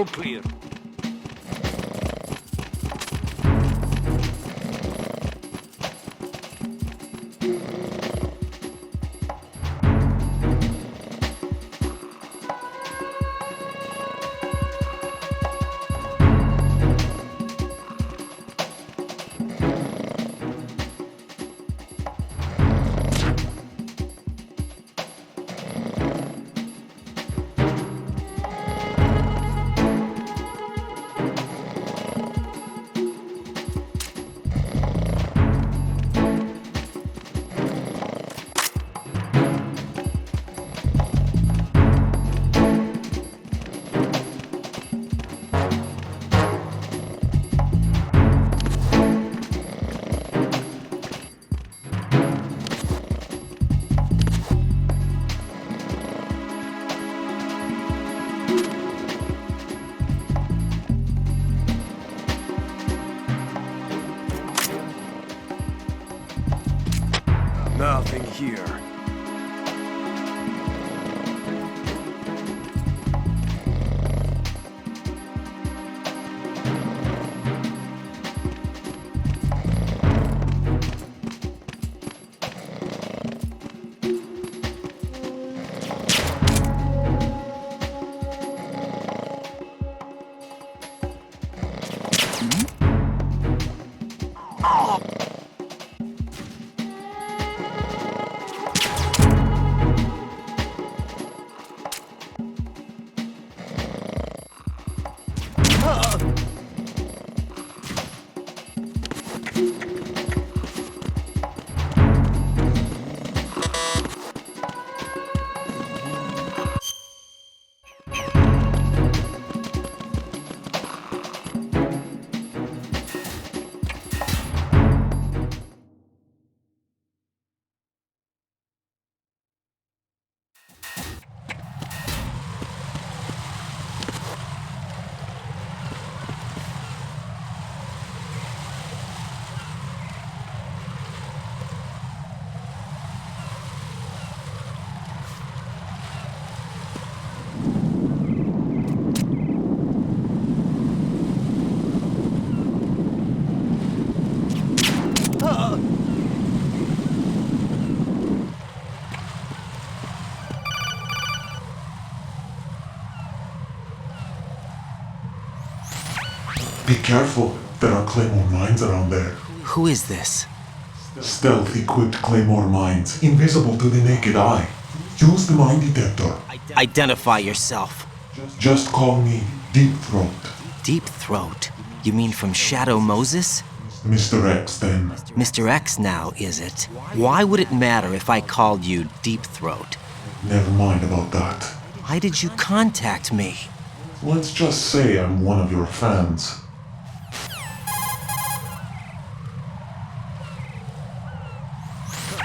All clear. Nothing here. Be careful, there are Claymore mines around there. Who is this? Stealth-equipped Claymore mines, invisible to the naked eye. Use the mine detector. Identify yourself. Just call me Deep Throat. Deep Throat? You mean from Shadow Moses? Mr. X, then. Mr. X now, is it? Why would it matter if I called you Deep Throat? Never mind about that. Why did you contact me? Let's just say I'm one of your fans.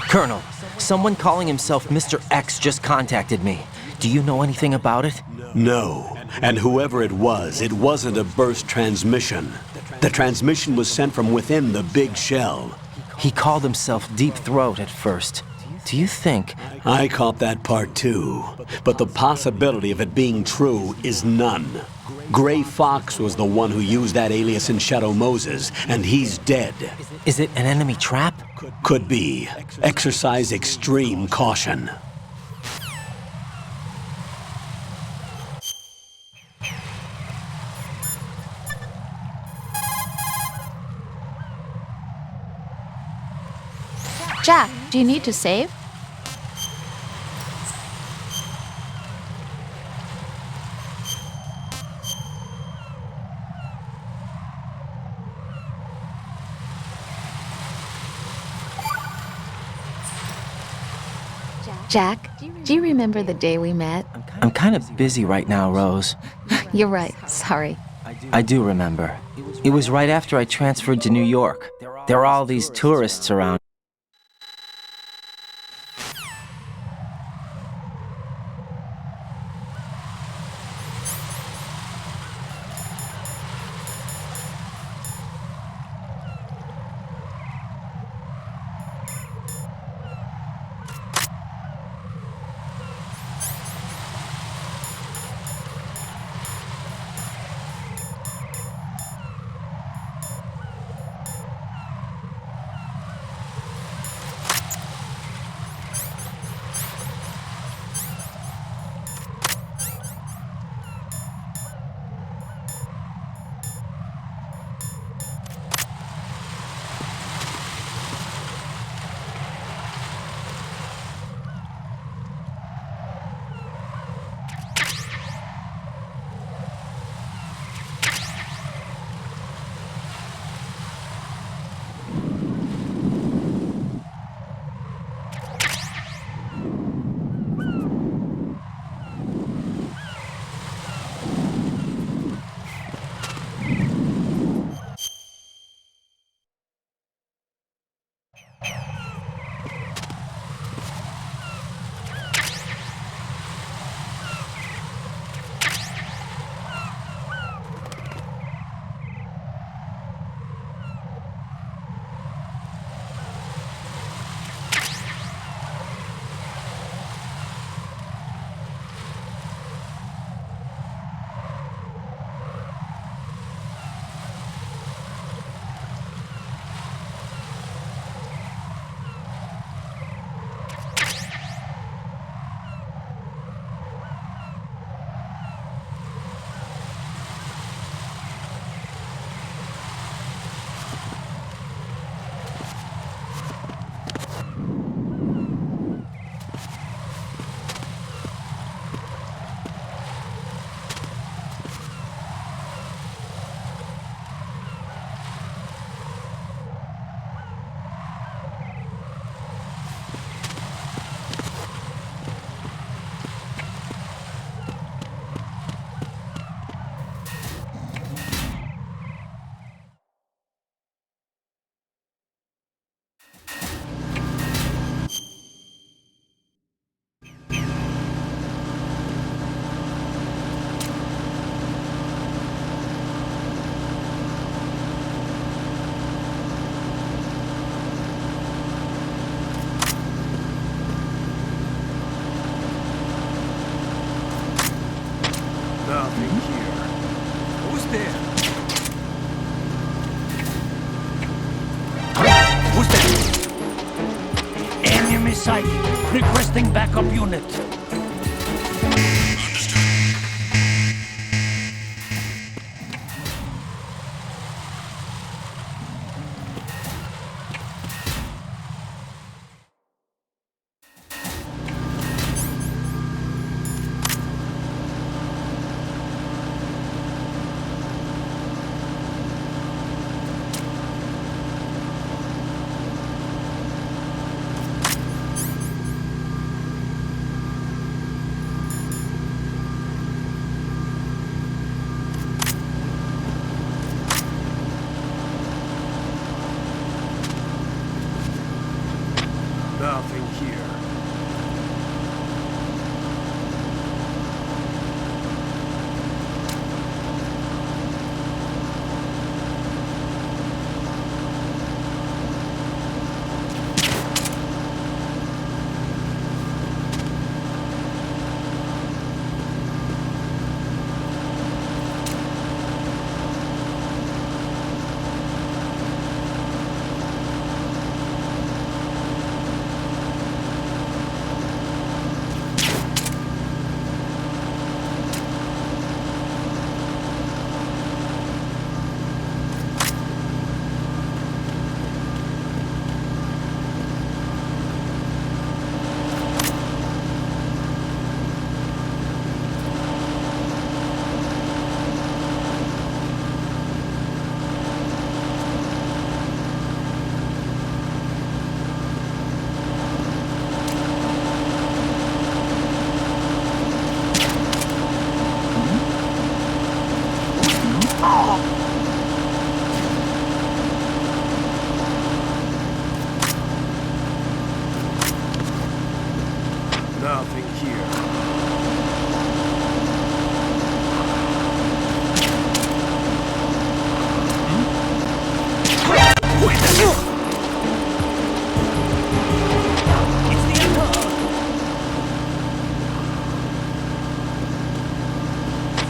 Colonel, someone calling himself Mr. X just contacted me. Do you know anything about it? No. And whoever it wasn't a burst transmission. The transmission was sent from within the big shell. He called himself Deep Throat at first. Do you think... I caught that part too. But the possibility of it being true is none. Gray Fox was the one who used that alias in Shadow Moses, and he's dead. Is it an enemy trap? Could be. Exercise extreme caution. Jack, do you need to save? Jack, do you remember the day we met? I'm kind of busy right now, Rose. You're right, sorry. I do remember. It was right after I transferred to New York. There are all these tourists around. sight. Requesting backup unit. Nothing here. Nothing here.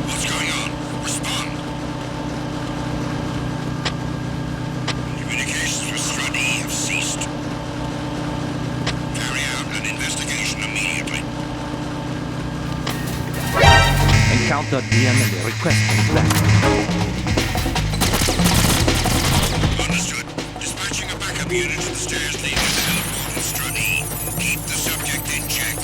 What's going on? Respond. Communications with Strut E have ceased. Carry out an investigation immediately. Encounter DMA requesting backup. Understood. Dispatching a backup unit to the stairs leading to the heliport in Strut E. Keep the subject in check.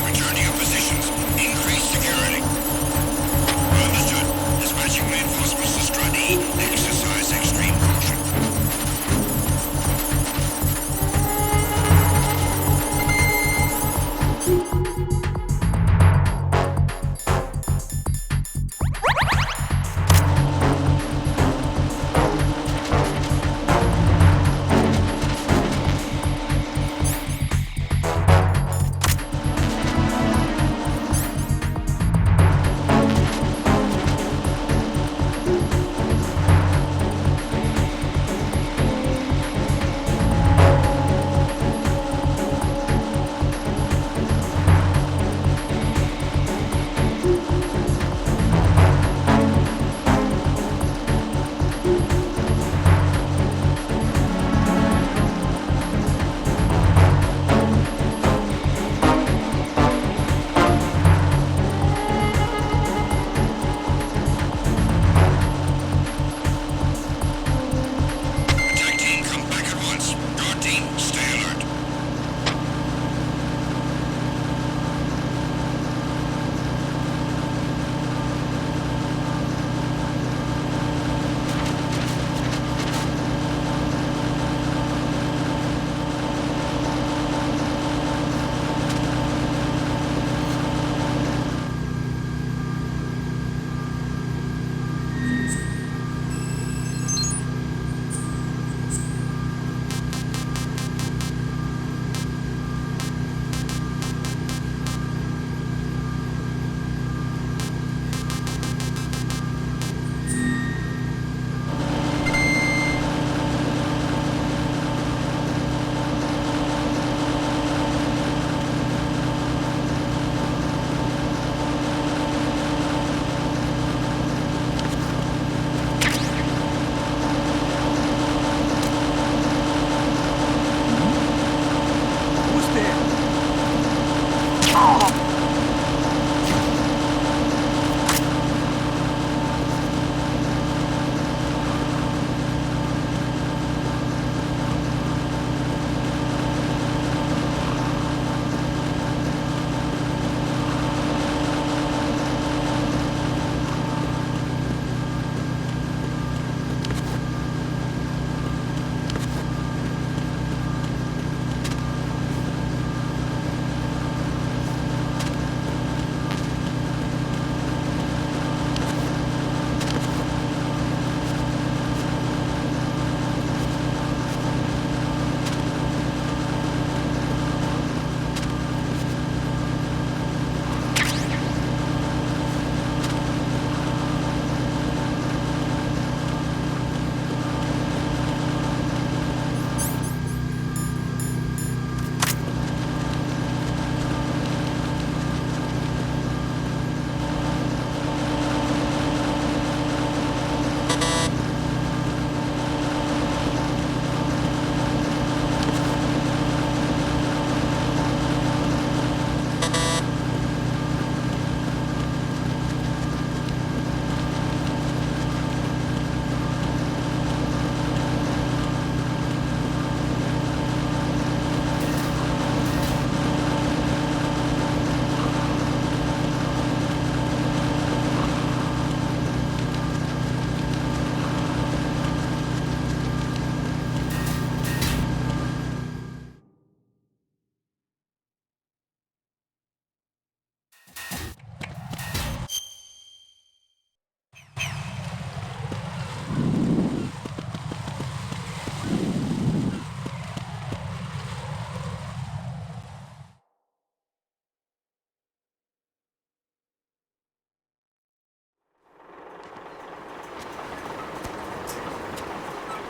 Return to your positions. Increase security. Understood. Dispatching reinforcements to Strut E. Exercise extreme caution.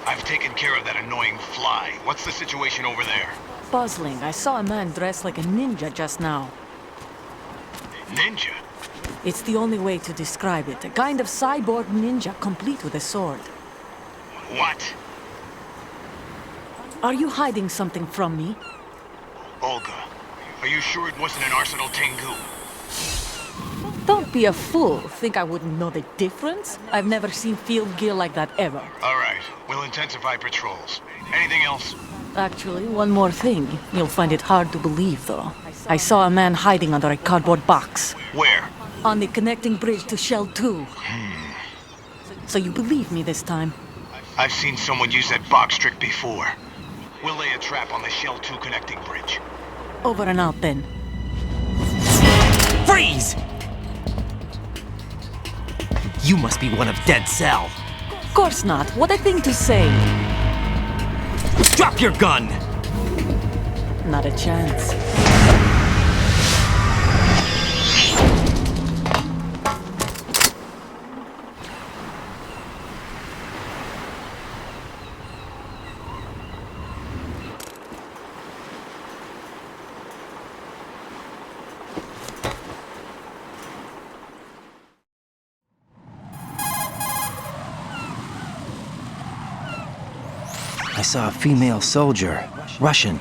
I've taken care of that annoying fly. What's the situation over there? Puzzling. I saw a man dressed like a ninja just now. Ninja? It's the only way to describe it. A kind of cyborg ninja, complete with a sword. What? Are you hiding something from me? Olga, are you sure it wasn't an Arsenal Tengu? Don't be a fool. Think I wouldn't know the difference? I've never seen field gear like that ever. All right, we'll intensify patrols. Anything else? Actually, one more thing. You'll find it hard to believe, though. I saw a man hiding under a cardboard box. Where? On the connecting bridge to Shell 2. So you believe me this time? I've seen someone use that box trick before. We'll lay a trap on the Shell 2 connecting bridge. Over and out, then. Freeze! You must be one of Dead Cell. Of course not. What a thing to say. Drop your gun! Not a chance. I saw a female soldier. Russian.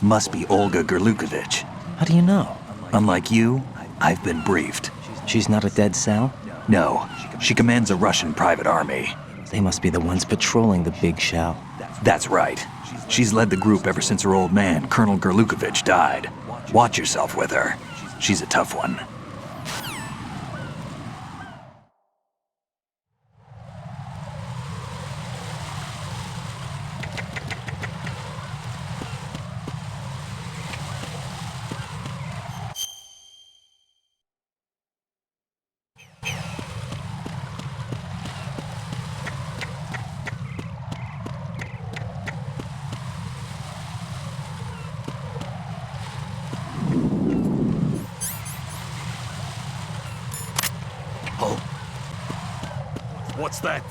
Must be Olga Gerlukovich. How do you know? Unlike you, I've been briefed. She's not a Dead Cell? No, she commands a Russian private army. They must be the ones patrolling the big shell. That's right. She's led the group ever since her old man, Colonel Gerlukovich, died. Watch yourself with her. She's a tough one. What's that?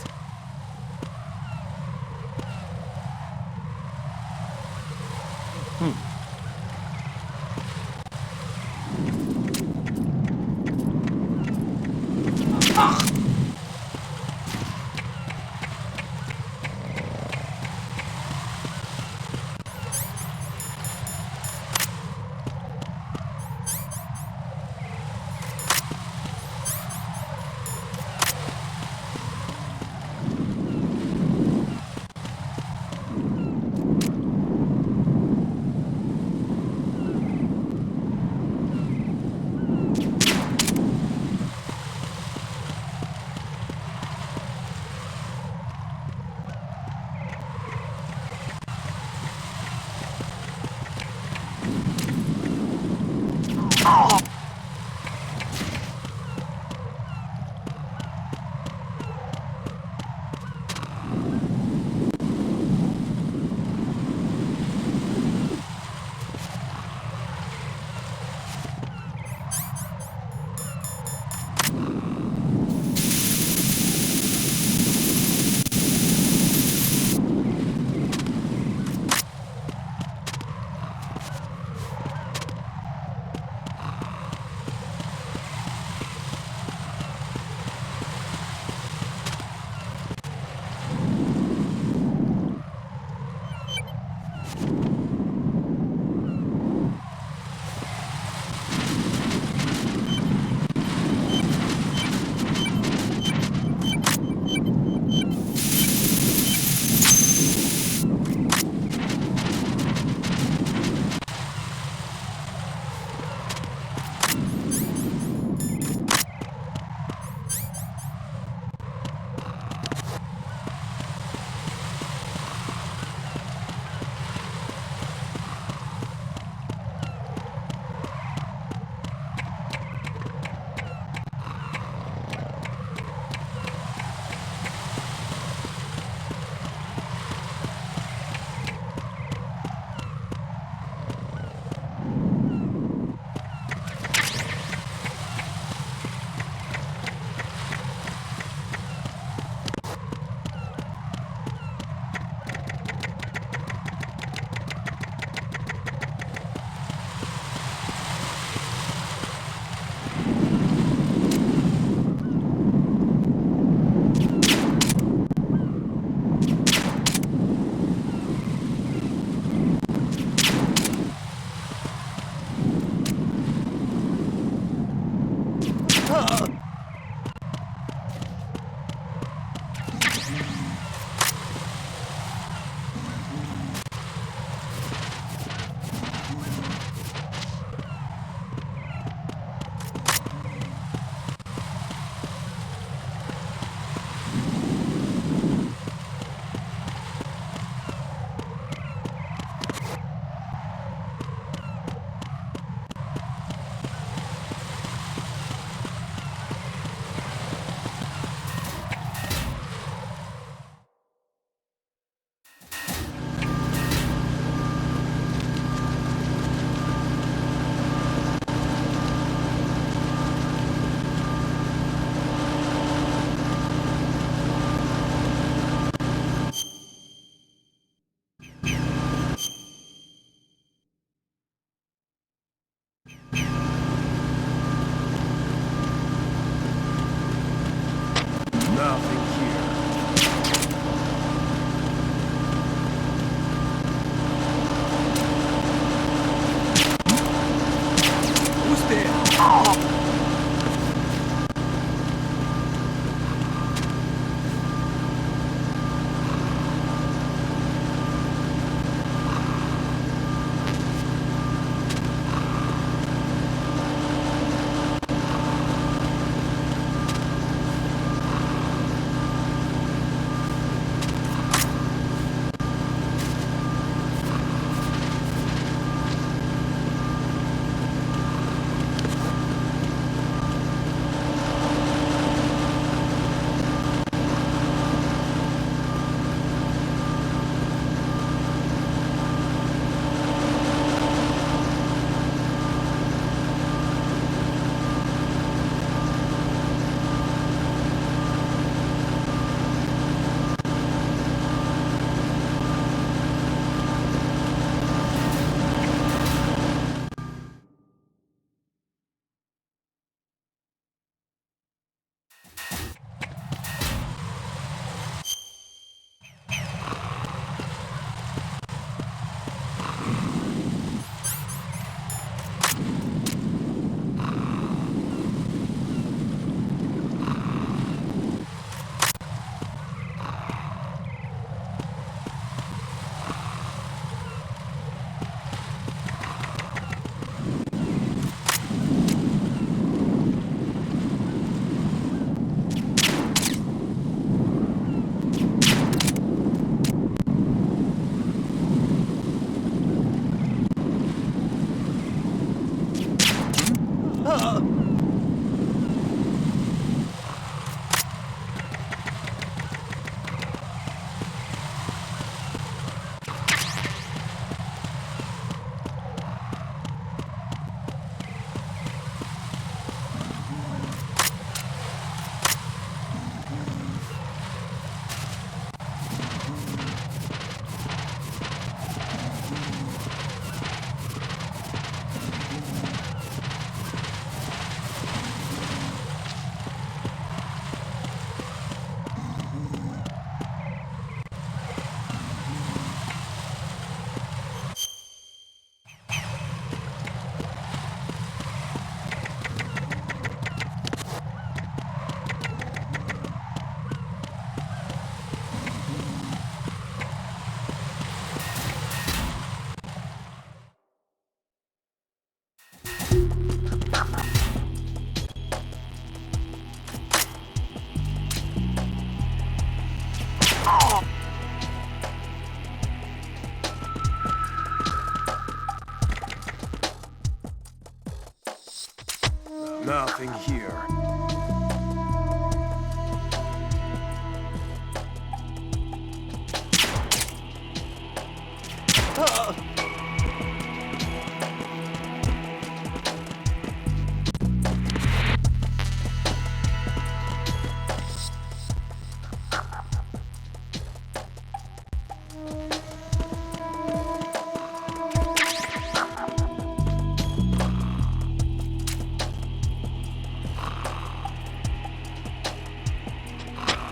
Nothing here.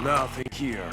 Nothing here.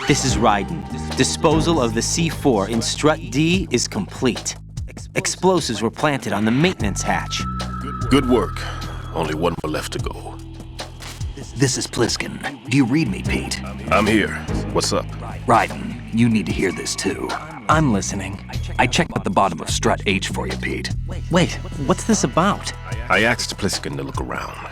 This is Raiden. Disposal of the C4 in Strut D is complete. Explosives were planted on the maintenance hatch. Good work. Only one more left to go. This is Pliskin. Do you read me, Pete? I'm here. What's up? Raiden, you need to hear this too. I'm listening. I checked at the bottom of Strut H for you, Pete. Wait, what's this about? I asked Pliskin to look around.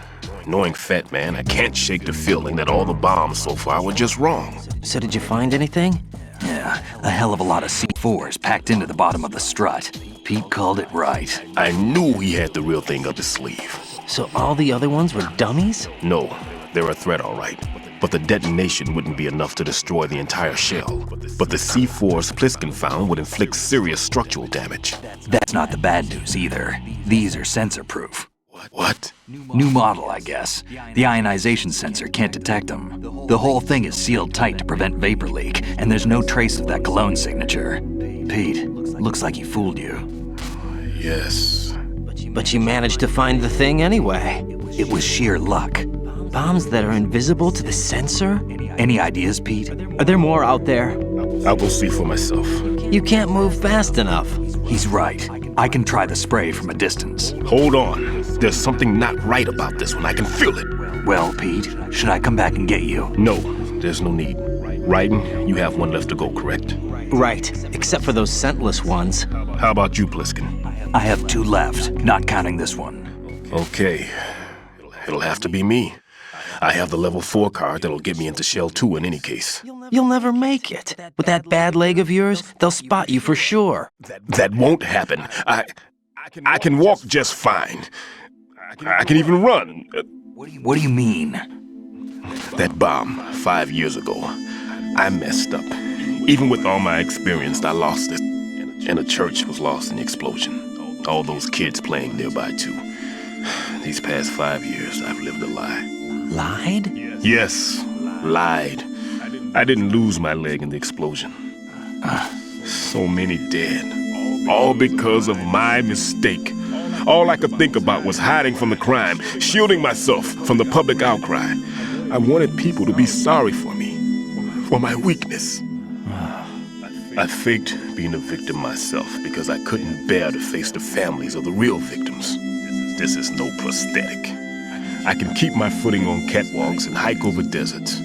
Knowing Fat Man, I can't shake the feeling that all the bombs so far were just wrong. So did you find anything? Yeah, a hell of a lot of C4s packed into the bottom of the strut. Pete called it right. I knew he had the real thing up his sleeve. So all the other ones were dummies? No, they're a threat, all right. But the detonation wouldn't be enough to destroy the entire shell. But the C4s Pliskin found would inflict serious structural damage. That's not the bad news either. These are sensor-proof. What? New model, I guess. The ionization sensor can't detect them. The whole thing is sealed tight to prevent vapor leak, and there's no trace of that cologne signature. Pete, looks like he fooled you. Yes. But you managed to find the thing anyway. It was sheer luck. Bombs that are invisible to the sensor? Any ideas, Pete? Are there more out there? I'll go see for myself. You can't move fast enough. He's right. I can try the spray from a distance. Hold on. There's something not right about this one. I can feel it. Well, Pete, should I come back and get you? No, there's no need. Raiden, you have one left to go, correct? Right, except for those scentless ones. How about you, Pliskin? I have 2 left, not counting this one. Okay. It'll have to be me. I have the level 4 card that'll get me into Shell 2 in any case. You'll never make it. With that bad leg of yours, they'll spot you for sure. That won't happen. I can walk just fine. I can even run. What do you mean? That bomb, 5 years ago. I messed up. Even with all my experience, I lost it. And the church was lost in the explosion. All those kids playing nearby, too. These past 5 years, I've lived a lie. Lied? Yes, lied. I didn't lose my leg in the explosion. So many dead. All because of my mistake. All I could think about was hiding from the crime, shielding myself from the public outcry. I wanted people to be sorry for me, for my weakness. I faked being a victim myself because I couldn't bear to face the families of the real victims. This is no prosthetic. I can keep my footing on catwalks and hike over deserts.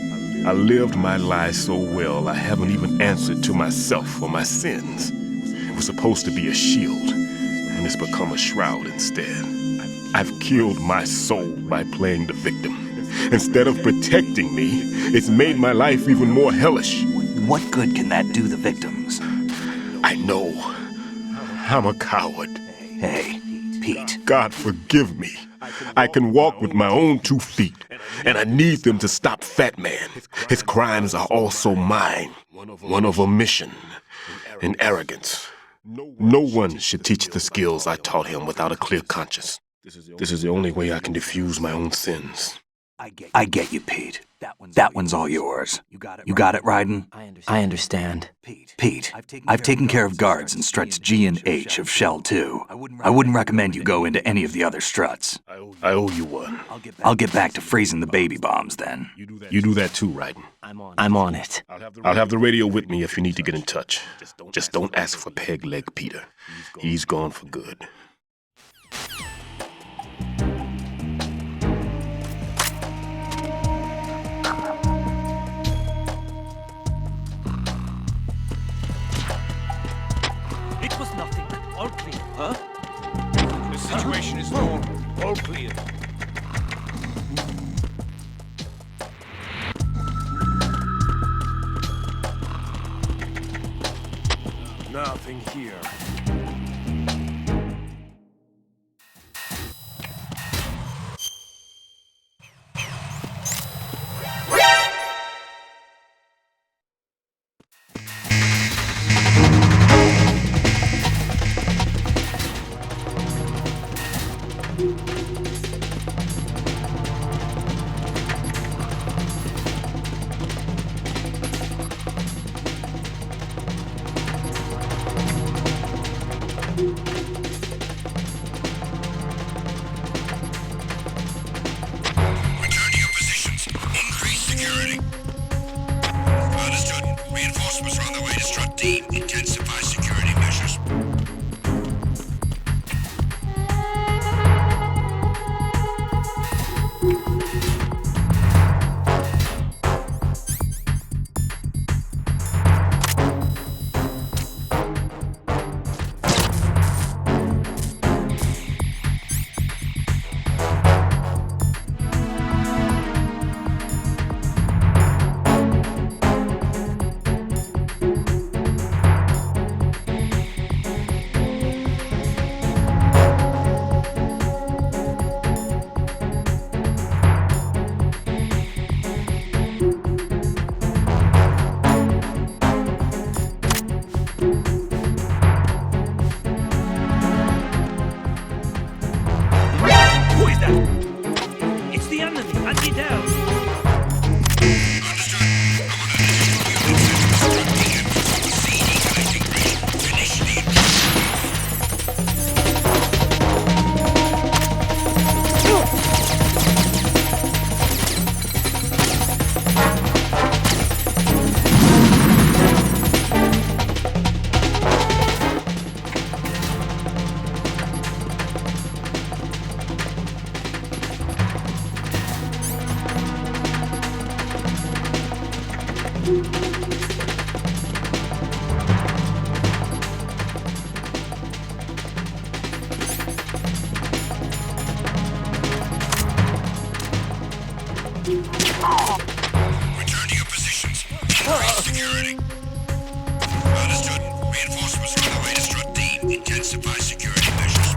I lived my lie so well I haven't even answered to myself for my sins. It was supposed to be a shield, and it's become a shroud instead. I've killed my soul by playing the victim. Instead of protecting me, it's made my life even more hellish. What good can that do the victims? I know. I'm a coward. Hey, Pete. God forgive me. I can walk with my own 2 feet, and I need them to stop Fat Man. His crimes are also mine. One of omission and arrogance. No one should teach the skills I taught him without a clear conscience. This is the only way I can diffuse my own sins. I get you, Pete. That one's all yours. You got it, Raiden? I understand. Pete, I've taken care of guards in struts G and H of Shell 2. I wouldn't recommend you go into any of the other struts. I owe you one. I'll get back to freezing the baby bombs then. You do that too, Raiden. I'm on it. I'll have the radio with me if you need to get in touch. Just don't ask for Peg Leg Peter. He's gone for good. It was nothing. All clear. Huh? The situation is normal. All clear. Nothing here. Return to your positions. Increase security. Understood. Reinforcements are on their way to Strut D. Intensify security measures. Who is that? It's the enemy. Hunt it down. Understood. I want an additional unit sent to Strut D and perform a CD connecting bridge. Finish the Return to your positions. Increase security. Understood. Reinforcements are on their way to Strut D. Intensify security measures.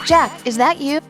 Jack, is that you?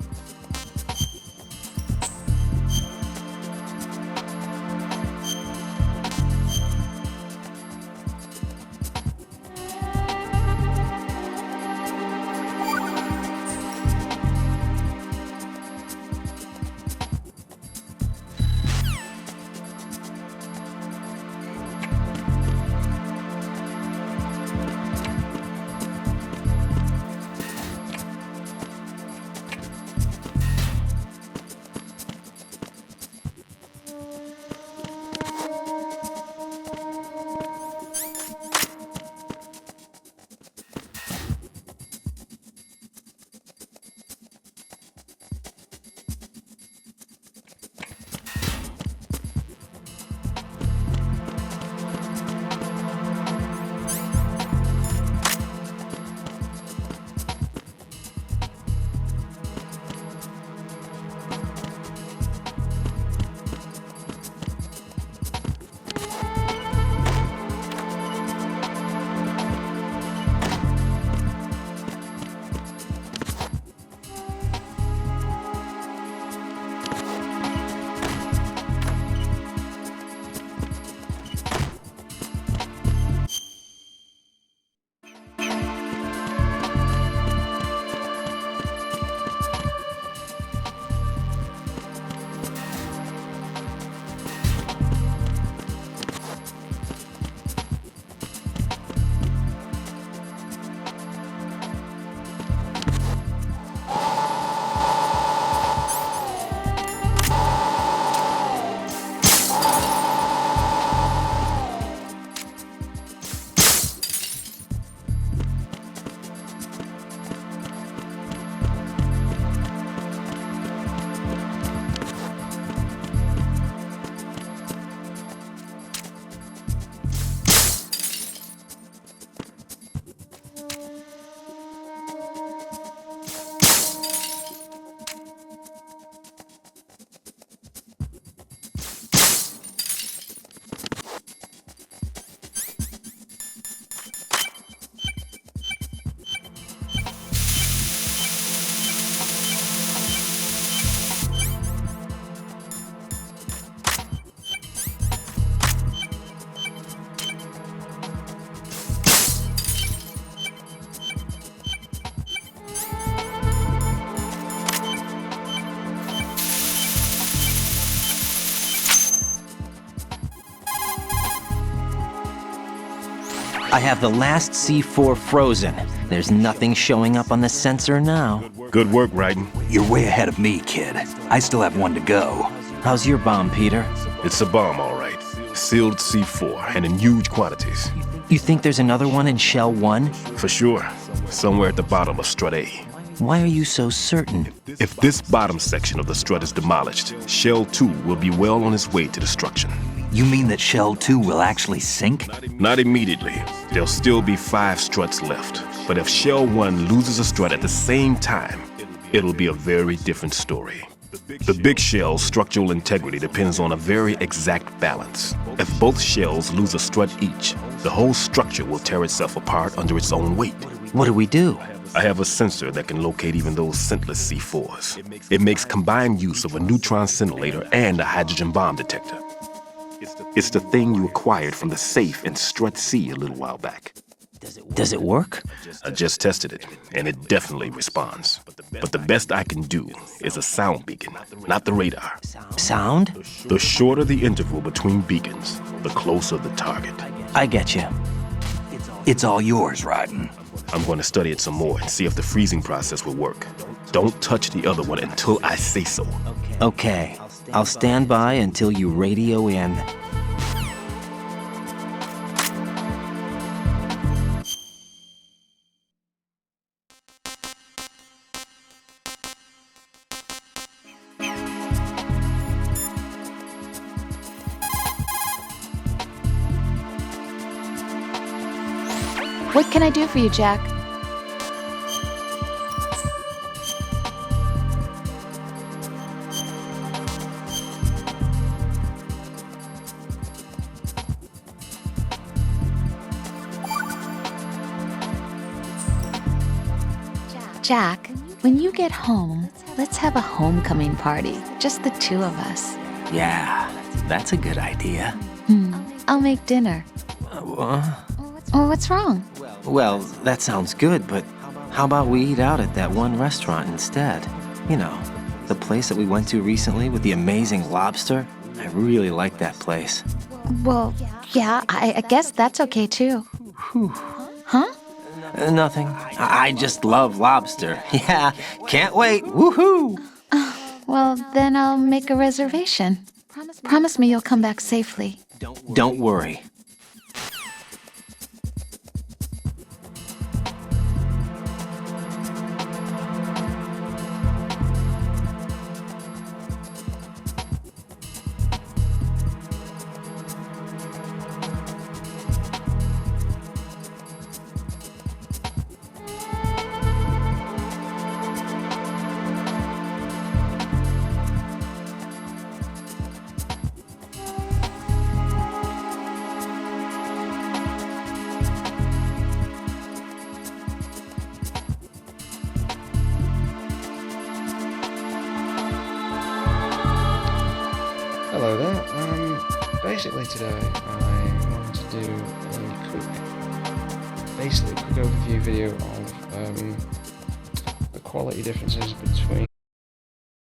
I have the last C4 frozen. There's nothing showing up on the sensor now. Good work, Raiden. You're way ahead of me, kid. I still have one to go. How's your bomb, Peter? It's a bomb, all right. Sealed C4, and in huge quantities. You think there's another one in Shell 1? For sure. Somewhere at the bottom of Strut A. Why are you so certain? If this bottom section of the strut is demolished, Shell 2 will be well on its way to destruction. You mean that Shell 2 will actually sink? Not immediately. There'll still be 5 struts left. But if Shell 1 loses a strut at the same time, it'll be a very different story. The big shell's structural integrity depends on a very exact balance. If both shells lose a strut each, the whole structure will tear itself apart under its own weight. What do we do? I have a sensor that can locate even those scentless C4s. It makes combined use of a neutron scintillator and a hydrogen bomb detector. It's the thing you acquired from the safe in Strut C a little while back. Does it work? I just tested it, and it definitely responds. But the best I can do is a sound beacon, not the radar. Sound? The shorter the interval between beacons, the closer the target. I get you. It's all yours, Raiden. I'm going to study it some more and see if the freezing process will work. Don't touch the other one until I say so. Okay. I'll stand by until you radio in. What can I do for you, Jack? Jack, When you get home, let's have a homecoming party. Just the two of us. Yeah, that's a good idea. I'll make dinner. Oh, what's wrong? Well, that sounds good, but how about we eat out at that one restaurant instead? You know, the place that we went to recently with the amazing lobster? I really like that place. Well, yeah, I guess that's okay too. Huh? Nothing. I just love lobster. Yeah, can't wait. Woohoo! Well, then I'll make a reservation. Promise me you'll come back safely. Don't worry. Hello there. Basically today I wanted to do a quick overview video of the quality differences between